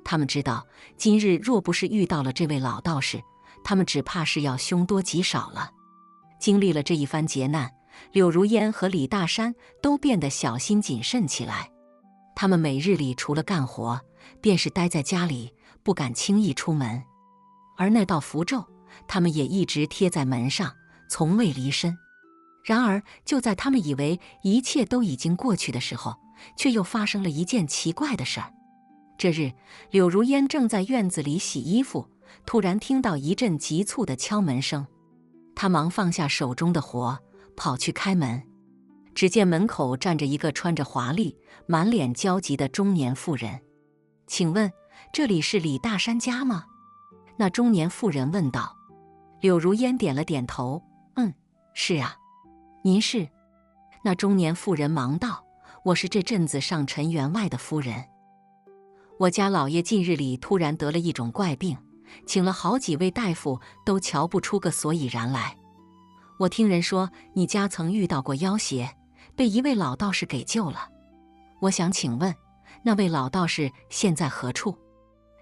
A: 他们知道，今日若不是遇到了这位老道士，他们只怕是要凶多吉少了。经历了这一番劫难，柳如烟和李大山都变得小心谨慎起来。他们每日里除了干活，便是待在家里，不敢轻易出门。而那道符咒，他们也一直贴在门上，从未离身。然而，就在他们以为一切都已经过去的时候，却又发生了一件奇怪的事儿。这日，柳如烟正在院子里洗衣服，突然听到一阵急促的敲门声。她忙放下手中的活，跑去开门。只见门口站着一个穿着华丽、满脸焦急的中年妇人。“请问，这里是李大山家吗？”那中年妇人问道。柳如烟点了点头：“是啊，您是？”那中年妇人忙道：“我是这镇子上陈员外的夫人。我家老爷近日里突然得了一种怪病，请了好几位大夫，都瞧不出个所以然来。我听人说你家曾遇到过妖邪，被一位老道士给救了。我想请问，那位老道士现在何处？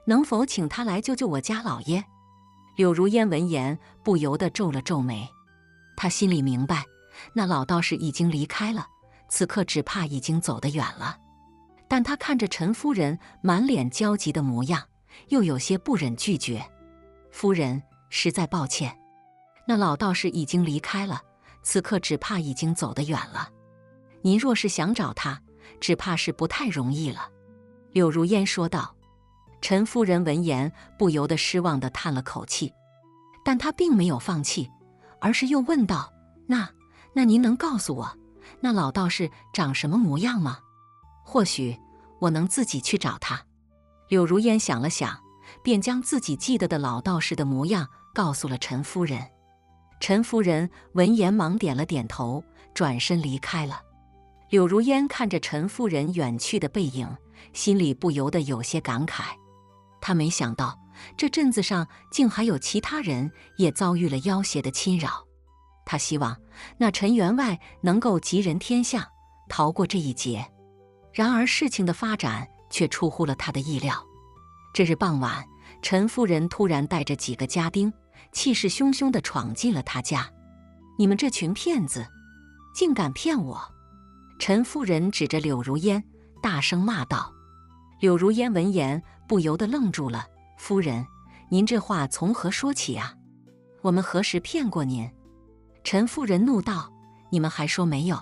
A: 能否请他来救救我家老爷？”柳如烟闻言，不由得皱了皱眉。他心里明白，那老道士已经离开了，此刻只怕已经走得远了。但他看着陈夫人满脸焦急的模样，又有些不忍拒绝。夫人，实在抱歉，那老道士已经离开了，此刻只怕已经走得远了。您若是想找他，只怕是不太容易了。柳如烟说道。陈夫人闻言不由得失望地叹了口气，但她并没有放弃，而是又问道：那您能告诉我，那老道士长什么模样吗？或许我能自己去找他。柳如烟想了想，便将自己记得的老道士的模样告诉了陈夫人。陈夫人闻言忙点了点头，转身离开了。柳如烟看着陈夫人远去的背影，心里不由得有些感慨。她没想到这镇子上竟还有其他人也遭遇了妖邪的侵扰。她希望那陈员外能够吉人天相，逃过这一劫。然而事情的发展却出乎了她的意料。这日傍晚，陈夫人突然带着几个家丁，气势汹汹地闯进了她家。你们这群骗子，竟敢骗我！陈夫人指着柳如烟，大声骂道。柳如烟闻言不由得愣住了。夫人，您这话从何说起啊？我们何时骗过您？陈夫人怒道。你们还说没有？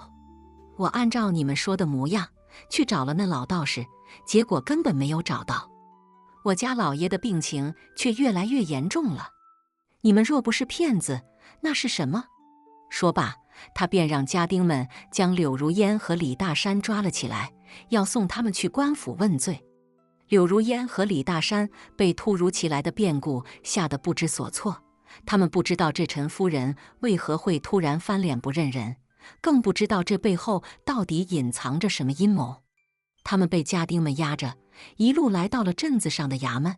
A: 我按照你们说的模样去找了那老道士，结果根本没有找到。我家老爷的病情却越来越严重了。你们若不是骗子，那是什么？说罢，他便让家丁们将柳如烟和李大山抓了起来，要送他们去官府问罪。柳如烟和李大山被突如其来的变故吓得不知所措，他们不知道这陈夫人为何会突然翻脸不认人，更不知道这背后到底隐藏着什么阴谋。他们被家丁们押着，一路来到了镇子上的衙门。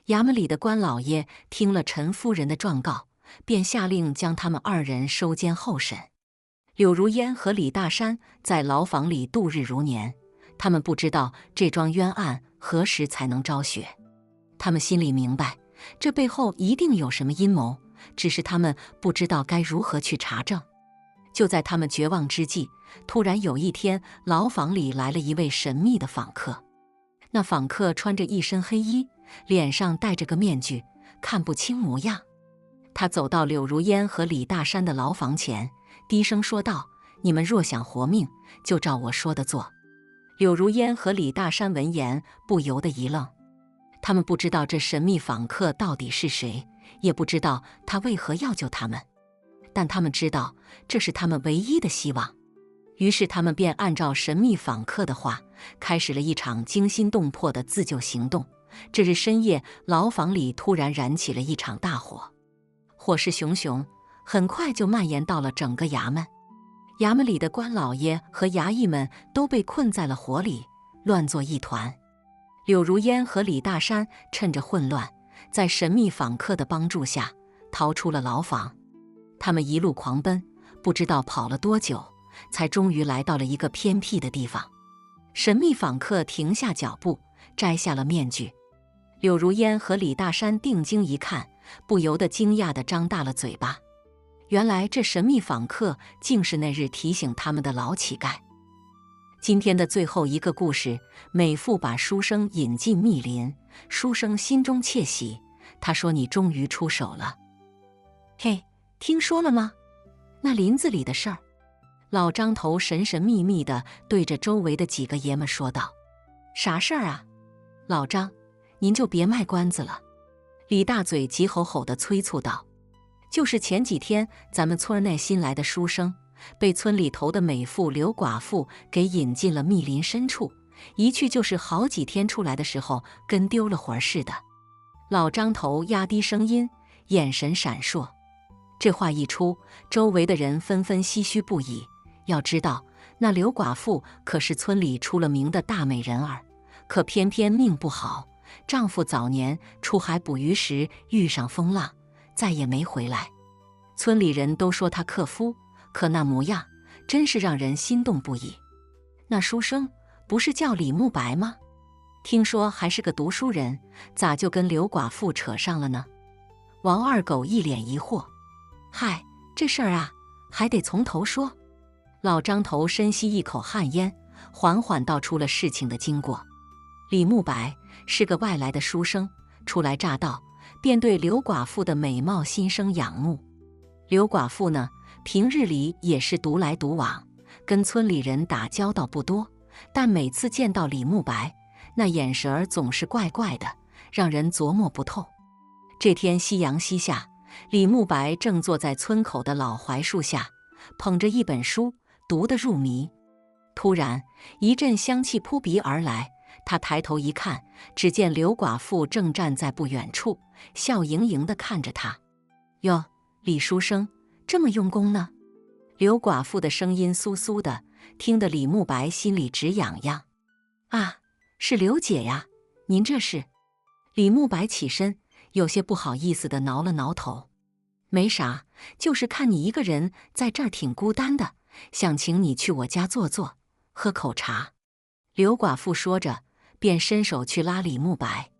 A: 衙门里的官老爷听了陈夫人的状告，便下令将他们二人收监候审。柳如烟和李大山在牢房里度日如年，他们不知道这桩冤案何时才能昭雪。他们心里明白，这背后一定有什么阴谋，只是他们不知道该如何去查证。就在他们绝望之际，突然有一天，牢房里来了一位神秘的访客。那访客穿着一身黑衣，脸上戴着个面具，看不清模样。他走到柳如烟和李大山的牢房前，低声说道：你们若想活命，就照我说的做。柳如烟和李大山闻言不由得一愣，他们不知道这神秘访客到底是谁，也不知道他为何要救他们，但他们知道这是他们唯一的希望。于是他们便按照神秘访客的话，开始了一场惊心动魄的自救行动。这日深夜，牢房里突然燃起了一场大火，火势熊熊，很快就蔓延到了整个衙门。衙门里的官老爷和衙役们都被困在了火里，乱作一团。柳如烟和李大山趁着混乱，在神秘访客的帮助下逃出了牢房。他们一路狂奔，不知道跑了多久，才终于来到了一个偏僻的地方。神秘访客停下脚步，摘下了面具。柳如烟和李大山定睛一看，不由得惊讶地张大了嘴巴。原来这神秘访客竟是那日提醒他们的老乞丐。今天的最后一个故事，美妇把书生引进密林，书生心中窃喜，他说：你终于出手了。嘿，听说了吗？那林子里的事儿。老张头神神秘秘地对着周围的几个爷们说道。啥事儿啊？老张，您就别卖关子了。李大嘴急吼吼地催促道。就是前几天咱们村内新来的书生，被村里头的美妇刘寡妇给引进了密林深处，一去就是好几天，出来的时候跟丢了魂似的。老张头压低声音，眼神闪烁。这话一出，周围的人纷纷唏嘘不已。要知道，那刘寡妇可是村里出了名的大美人儿，可偏偏命不好，丈夫早年出海捕鱼时遇上风浪，再也没回来。村里人都说她克夫，可那模样真是让人心动不已。那书生不是叫李慕白吗？听说还是个读书人，咋就跟刘寡妇扯上了呢？王二狗一脸疑惑。嗨，这事儿啊，还得从头说。老张头深吸一口旱烟，缓缓道出了事情的经过。李慕白是个外来的书生，初来乍到，便对刘寡妇的美貌心生仰慕。刘寡妇呢，平日里也是独来独往，跟村里人打交道不多，但每次见到李慕白，那眼神儿总是怪怪的，让人琢磨不透。这天夕阳西下，李慕白正坐在村口的老槐树下，捧着一本书，读得入迷。突然，一阵香气扑鼻而来，他抬头一看，只见刘寡妇正站在不远处，笑盈盈地看着他。哟，李书生，这么用功呢？刘寡妇的声音酥酥的，听得李慕白心里直痒痒。啊，是刘姐呀，您这是？李慕白起身，有些不好意思地挠了挠头。没啥，就是看你一个人在这儿挺孤单的，想请你去我家坐坐，喝口茶。刘寡妇说着，便伸手去拉李慕白。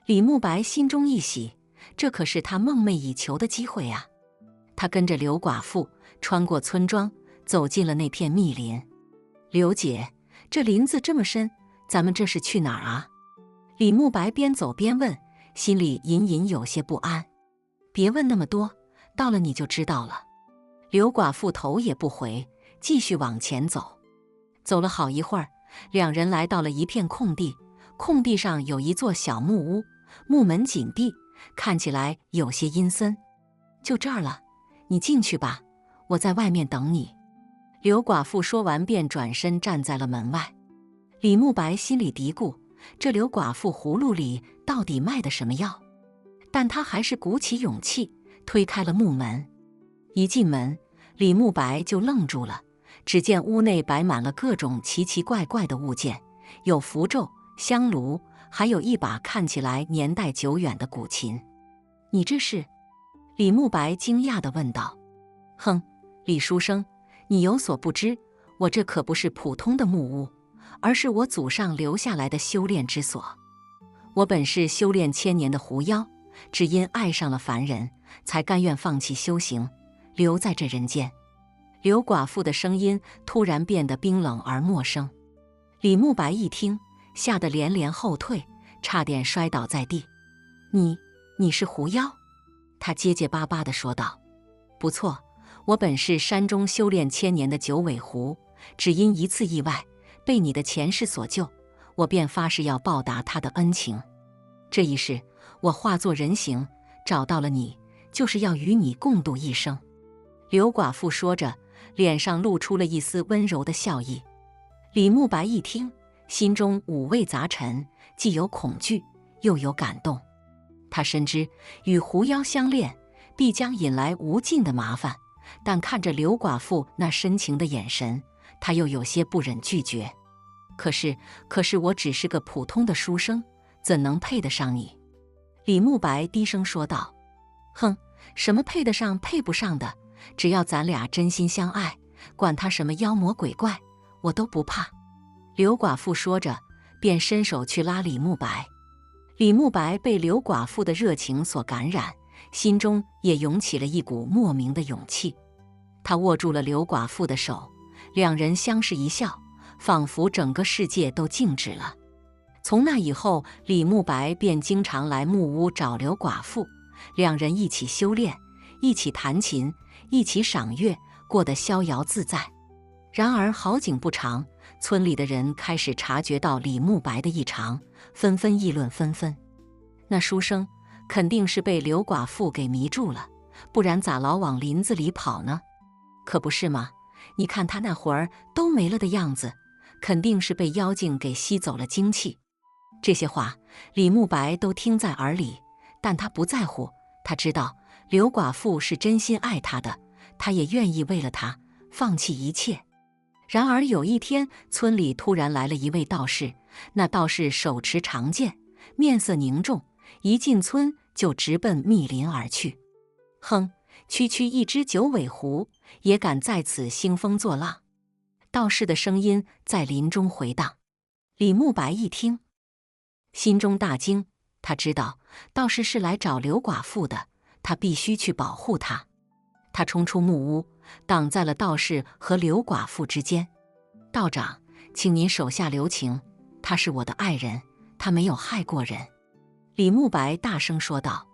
A: 李慕白心中一喜，这可是他梦寐以求的机会呀。他跟着刘寡妇穿过村庄，走进了那片密林。刘姐，这林子这么深，咱们这是去哪儿啊？李慕白边走边问，心里隐隐有些不安。别问那么多，到了你就知道了。刘寡妇头也不回，继续往前走。走了好一会儿，两人来到了一片空地，空地上有一座小木屋，木门紧闭，看起来有些阴森。就这儿了，你进去吧，我在外面等你。刘寡妇说完便转身站在了门外。李慕白心里嘀咕，这刘寡妇葫芦里到底卖的什么药？但他还是鼓起勇气推开了木门。一进门，李慕白就愣住了，只见屋内摆满了各种奇奇怪怪的物件，有符咒、香炉，还有一把看起来年代久远的古琴。你这是？李慕白惊讶地问道。哼，李书生，你有所不知，我这可不是普通的木屋，而是我祖上留下来的修炼之所。我本是修炼千年的狐妖，只因爱上了凡人，才甘愿放弃修行，留在这人间。刘寡妇的声音突然变得冰冷而陌生。李慕白一听，吓得连连后退，差点摔倒在地。你是狐妖？他结结巴巴地说道。不错，我本是山中修炼千年的九尾狐，只因一次意外，被你的前世所救，我便发誓要报答他的恩情。这一世，我化作人形，找到了你，就是要与你共度一生。刘寡妇说着，脸上露出了一丝温柔的笑意。李慕白一听，心中五味杂陈，既有恐惧，又有感动。他深知与狐妖相恋，必将引来无尽的麻烦，但看着刘寡妇那深情的眼神，他又有些不忍拒绝。可是我只是个普通的书生，怎能配得上你？李慕白低声说道。哼，什么配得上配不上的，只要咱俩真心相爱，管他什么妖魔鬼怪，我都不怕。刘寡妇说着，便伸手去拉李慕白。李慕白被刘寡妇的热情所感染，心中也涌起了一股莫名的勇气。他握住了刘寡妇的手，两人相视一笑，仿佛整个世界都静止了。从那以后，李慕白便经常来木屋找刘寡妇，两人一起修炼，一起弹琴，一起赏月，过得逍遥自在。然而好景不长，村里的人开始察觉到李慕白的异常，纷纷议论纷纷。那书生肯定是被刘寡妇给迷住了，不然咋老往林子里跑呢？可不是吗？你看他那魂儿都没了的样子，肯定是被妖精给吸走了精气。这些话李慕白都听在耳里，但他不在乎。他知道刘寡妇是真心爱他的，他也愿意为了他放弃一切。然而有一天，村里突然来了一位道士，那道士手持长剑，面色凝重，一进村就直奔密林而去。哼，区区一只九尾狐，也敢在此兴风作浪？道士的声音在林中回荡。李慕白一听，心中大惊，他知道道士是来找刘寡妇的，他必须去保护她。他冲出木屋，挡在了道士和刘寡妇之间。道长，请您手下留情，他是我的爱人，他没有害过人。”李慕白大声说道。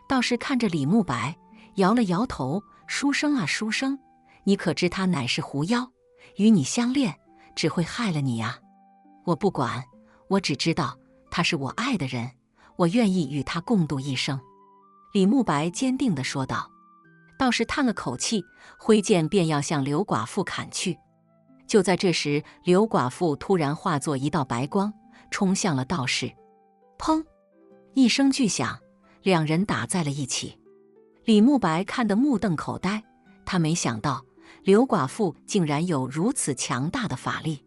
A: 道士看着李慕白，摇了摇头：“书生啊，书生，你可知他乃是狐妖，与你相恋，只会害了你啊！我不管，我只知道他是我爱的人，我愿意与他共度一生。”李慕白坚定地说道。道士叹了口气，挥剑便要向刘寡妇砍去。就在这时，刘寡妇突然化作一道白光，冲向了道士。砰！一声巨响，两人打在了一起。李慕白看得目瞪口呆，他没想到刘寡妇竟然有如此强大的法力。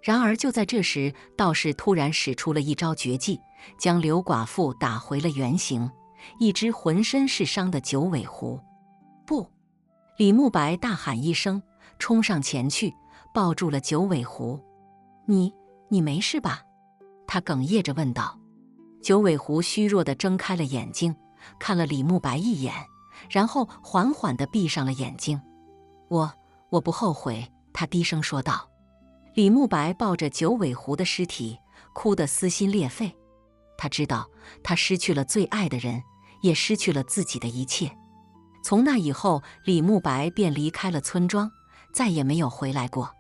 A: 然而就在这时，道士突然使出了一招绝技，将刘寡妇打回了原形，一只浑身是伤的九尾狐。不！李慕白大喊一声，冲上前去，抱住了九尾狐。你没事吧？他哽咽着问道。九尾狐虚弱地睁开了眼睛，看了李慕白一眼，然后缓缓地闭上了眼睛。我不后悔，他低声说道。李慕白抱着九尾狐的尸体，哭得撕心裂肺。他知道，他失去了最爱的人，也失去了自己的一切。从那以后，李慕白便离开了村庄，再也没有回来过。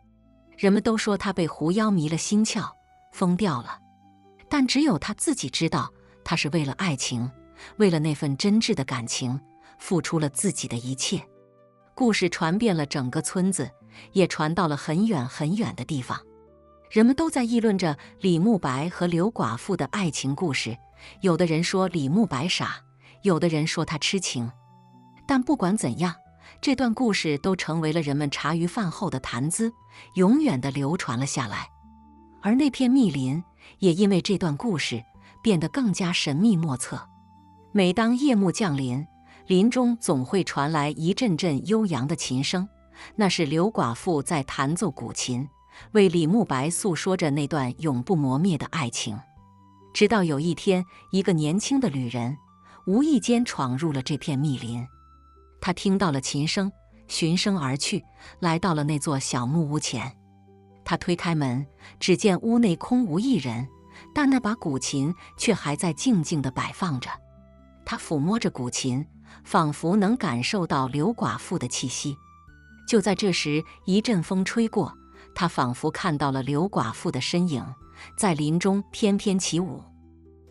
A: 人们都说他被狐妖迷了心窍，疯掉了。但只有他自己知道，他是为了爱情，为了那份真挚的感情，付出了自己的一切。故事传遍了整个村子，也传到了很远很远的地方。人们都在议论着李慕白和刘寡妇的爱情故事，有的人说李慕白傻，有的人说他痴情。但不管怎样，这段故事都成为了人们茶余饭后的谈资，永远地流传了下来。而那片密林也因为这段故事变得更加神秘莫测。每当夜幕降临，林中总会传来一阵阵悠扬的琴声，那是刘寡妇在弹奏古琴，为李慕白诉说着那段永不磨灭的爱情。直到有一天，一个年轻的旅人无意间闯入了这片密林，他听到了琴声，循声而去，来到了那座小木屋前。他推开门，只见屋内空无一人，但那把古琴却还在静静地摆放着。他抚摸着古琴，仿佛能感受到刘寡妇的气息。就在这时，一阵风吹过，他仿佛看到了刘寡妇的身影，在林中翩翩起舞。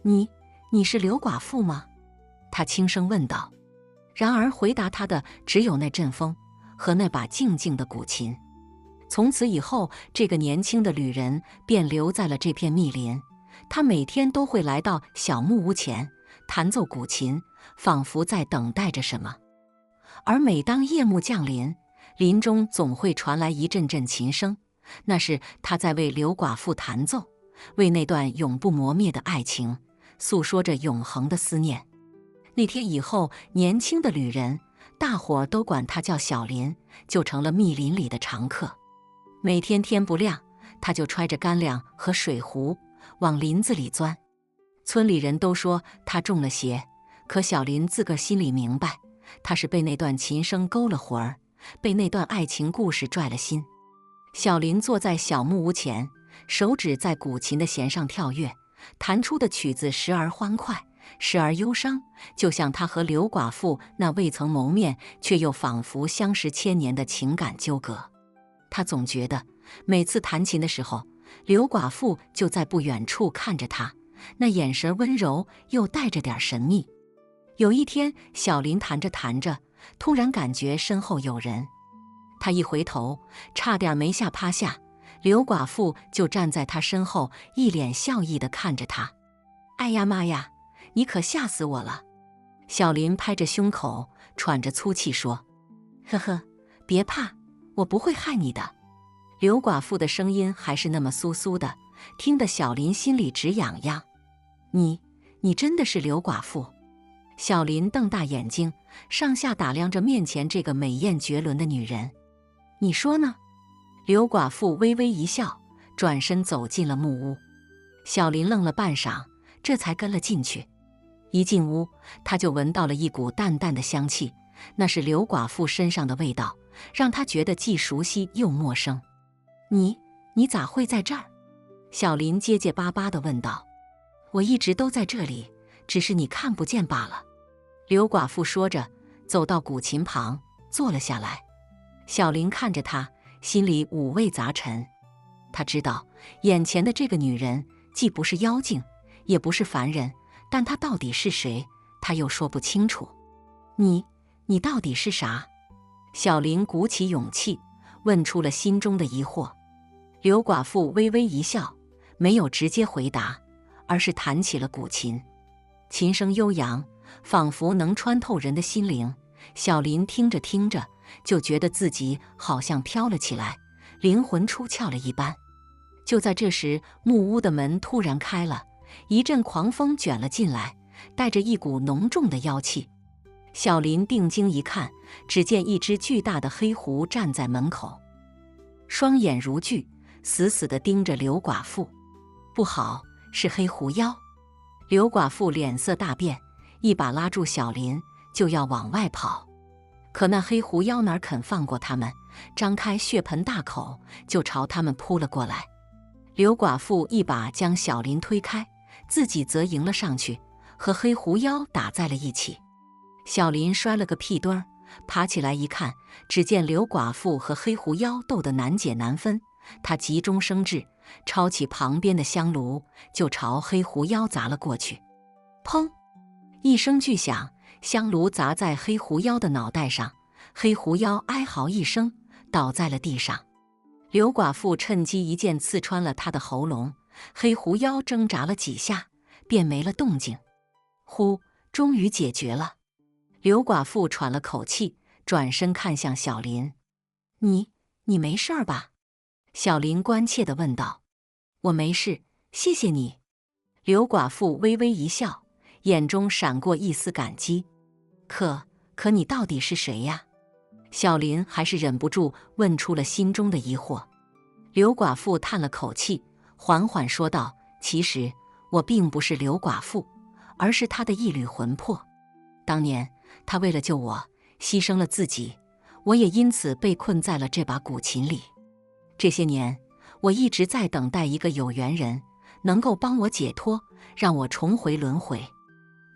A: 你是刘寡妇吗？他轻声问道。然而回答他的只有那阵风和那把静静的古琴。从此以后，这个年轻的旅人便留在了这片密林。他每天都会来到小木屋前，弹奏古琴，仿佛在等待着什么。而每当夜幕降临，林中总会传来一阵阵琴声，那是他在为刘寡妇弹奏，为那段永不磨灭的爱情诉说着永恒的思念。那天以后，年轻的旅人，大伙儿都管他叫小林，就成了密林里的常客。每天天不亮，他就揣着干粮和水壶往林子里钻。村里人都说他中了邪，可小林自个心里明白，他是被那段琴声勾了魂儿，被那段爱情故事拽了心。小林坐在小木屋前，手指在古琴的弦上跳跃，弹出的曲子时而欢快，时而忧伤，就像他和刘寡妇那未曾谋面却又仿佛相识千年的情感纠葛。他总觉得每次弹琴的时候，刘寡妇就在不远处看着他，那眼神温柔又带着点神秘。有一天，小林弹着弹着，突然感觉身后有人，他一回头，差点没吓趴下。刘寡妇就站在他身后，一脸笑意地看着他。哎呀妈呀，你可吓死我了！小林拍着胸口，喘着粗气说：“呵呵，别怕，我不会害你的。”刘寡妇的声音还是那么酥酥的，听得小林心里直痒痒。你真的是刘寡妇？小林瞪大眼睛，上下打量着面前这个美艳绝伦的女人。你说呢？刘寡妇微微一笑，转身走进了木屋。小林愣了半晌，这才跟了进去。一进屋，他就闻到了一股淡淡的香气，那是刘寡妇身上的味道，让他觉得既熟悉又陌生。你你咋会在这儿？”小林结结巴巴地问道。“我一直都在这里，只是你看不见罢了。”刘寡妇说着，走到古琴旁坐了下来。小林看着她，心里五味杂陈。他知道眼前的这个女人既不是妖精，也不是凡人，但她到底是谁，他又说不清楚。你到底是啥？”小林鼓起勇气问出了心中的疑惑。刘寡妇微微一笑，没有直接回答，而是弹起了古琴。琴声悠扬，仿佛能穿透人的心灵。小林听着听着，就觉得自己好像飘了起来，灵魂出窍了一般。就在这时，木屋的门突然开了，一阵狂风卷了进来，带着一股浓重的妖气。小林定睛一看，只见一只巨大的黑狐站在门口，双眼如炬，死死地盯着刘寡妇。不好，是黑狐妖！刘寡妇脸色大变，一把拉住小林，就要往外跑。可那黑狐妖哪肯放过他们，张开血盆大口就朝他们扑了过来。刘寡妇一把将小林推开，自己则迎了上去，和黑狐妖打在了一起。小林摔了个屁墩儿，爬起来一看，只见刘寡妇和黑狐妖斗得难解难分。他急中生智，抄起旁边的香炉，就朝黑狐妖砸了过去。砰！一声巨响，香炉砸在黑狐妖的脑袋上，黑狐妖哀嚎一声，倒在了地上。刘寡妇趁机一剑刺穿了他的喉咙，黑狐妖挣扎了几下，便没了动静。呼，终于解决了。刘寡妇喘了口气，转身看向小林：“你没事儿吧？”小林关切地问道。“我没事，谢谢你。”刘寡妇微微一笑，眼中闪过一丝感激。可你到底是谁呀？”小林还是忍不住问出了心中的疑惑。刘寡妇叹了口气，缓缓说道：“其实我并不是刘寡妇，而是她的一缕魂魄。当年她为了救我，牺牲了自己，我也因此被困在了这把古琴里。这些年，我一直在等待一个有缘人，能够帮我解脱，让我重回轮回。”“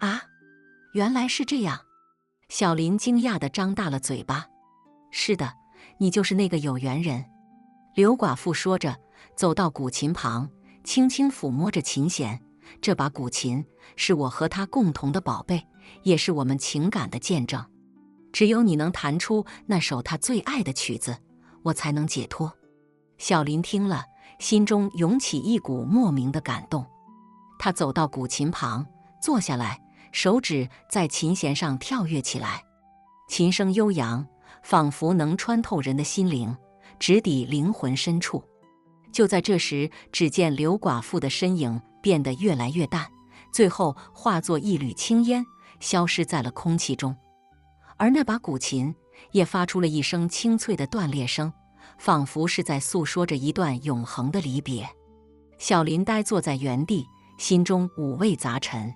A: 啊，原来是这样！”小林惊讶地张大了嘴巴。“是的，你就是那个有缘人。”刘寡妇说着，走到古琴旁，轻轻抚摸着琴弦。“这把古琴是我和他共同的宝贝，也是我们情感的见证。只有你能弹出那首他最爱的曲子，我才能解脱。”小林听了，心中涌起一股莫名的感动。他走到古琴旁，坐下来，手指在琴弦上跳跃起来。琴声悠扬，仿佛能穿透人的心灵，直抵灵魂深处。就在这时，只见刘寡妇的身影变得越来越淡，最后化作一缕青烟，消失在了空气中。而那把古琴也发出了一声清脆的断裂声，仿佛是在诉说着一段永恒的离别。小林呆坐在原地，心中五味杂陈。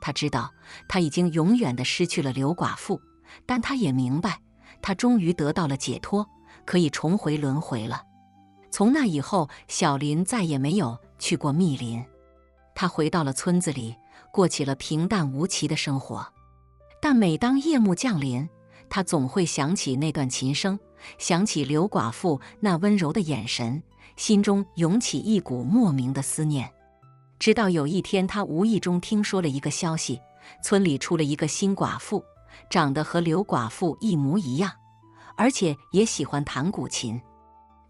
A: 他知道他已经永远地失去了刘寡妇，但他也明白，他终于得到了解脱，可以重回轮回了。从那以后，小林再也没有去过密林。他回到了村子里，过起了平淡无奇的生活。但每当夜幕降临，他总会想起那段琴声，想起刘寡妇那温柔的眼神，心中涌起一股莫名的思念。直到有一天，他无意中听说了一个消息，村里出了一个新寡妇，长得和刘寡妇一模一样，而且也喜欢弹古琴。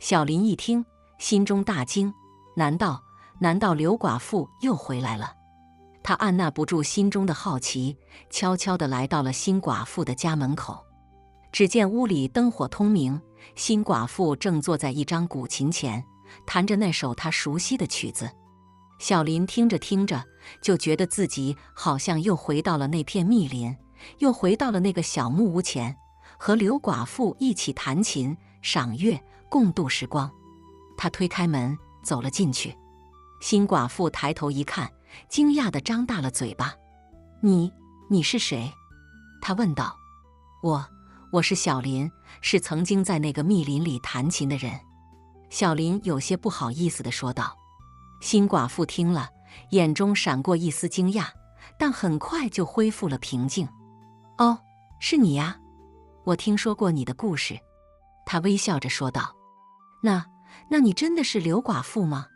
A: 小林一听，心中大惊，难道刘寡妇又回来了？他按捺不住心中的好奇，悄悄地来到了新寡妇的家门口。只见屋里灯火通明，新寡妇正坐在一张古琴前，弹着那首她熟悉的曲子。小林听着听着，就觉得自己好像又回到了那片密林，又回到了那个小木屋前，和刘寡妇一起弹琴、赏月，共度时光。他推开门，走了进去。新寡妇抬头一看，惊讶地张大了嘴巴。你是谁？他问道。我是小林，是曾经在那个密林里弹琴的人。小林有些不好意思地说道。新寡妇听了，眼中闪过一丝惊讶，但很快就恢复了平静。哦，是你呀，我听说过你的故事。她微笑着说道。那你真的是刘寡妇吗？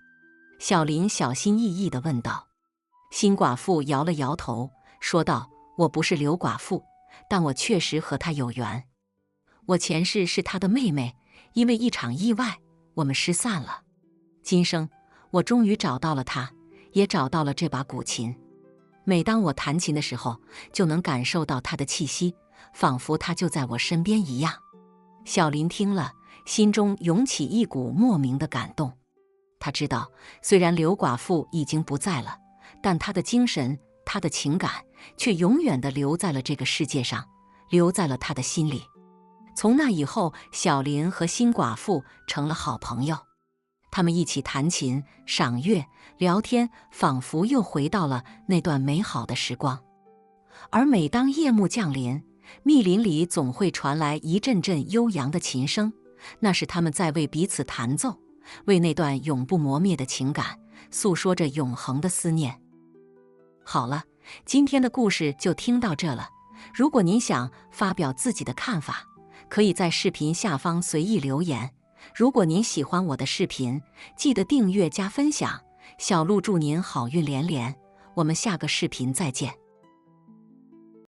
A: 小林小心翼翼地问道。新寡妇摇了摇头，说道：我不是刘寡妇，但我确实和她有缘。我前世是她的妹妹，因为一场意外，我们失散了。今生，我终于找到了她，也找到了这把古琴。每当我弹琴的时候，就能感受到她的气息，仿佛她就在我身边一样。小林听了，心中涌起一股莫名的感动。他知道，虽然刘寡妇已经不在了，但她的精神，她的情感，却永远地留在了这个世界上，留在了他的心里。从那以后，小林和新寡妇成了好朋友。他们一起弹琴、赏月、聊天，仿佛又回到了那段美好的时光。而每当夜幕降临，密林里总会传来一阵阵悠扬的琴声，那是他们在为彼此弹奏，为那段永不磨灭的情感诉说着永恒的思念。好了，今天的故事就听到这了。如果您想发表自己的看法，可以在视频下方随意留言。如果您喜欢我的视频，记得订阅加分享。小鹿祝您好运连连，我们下个视频再见。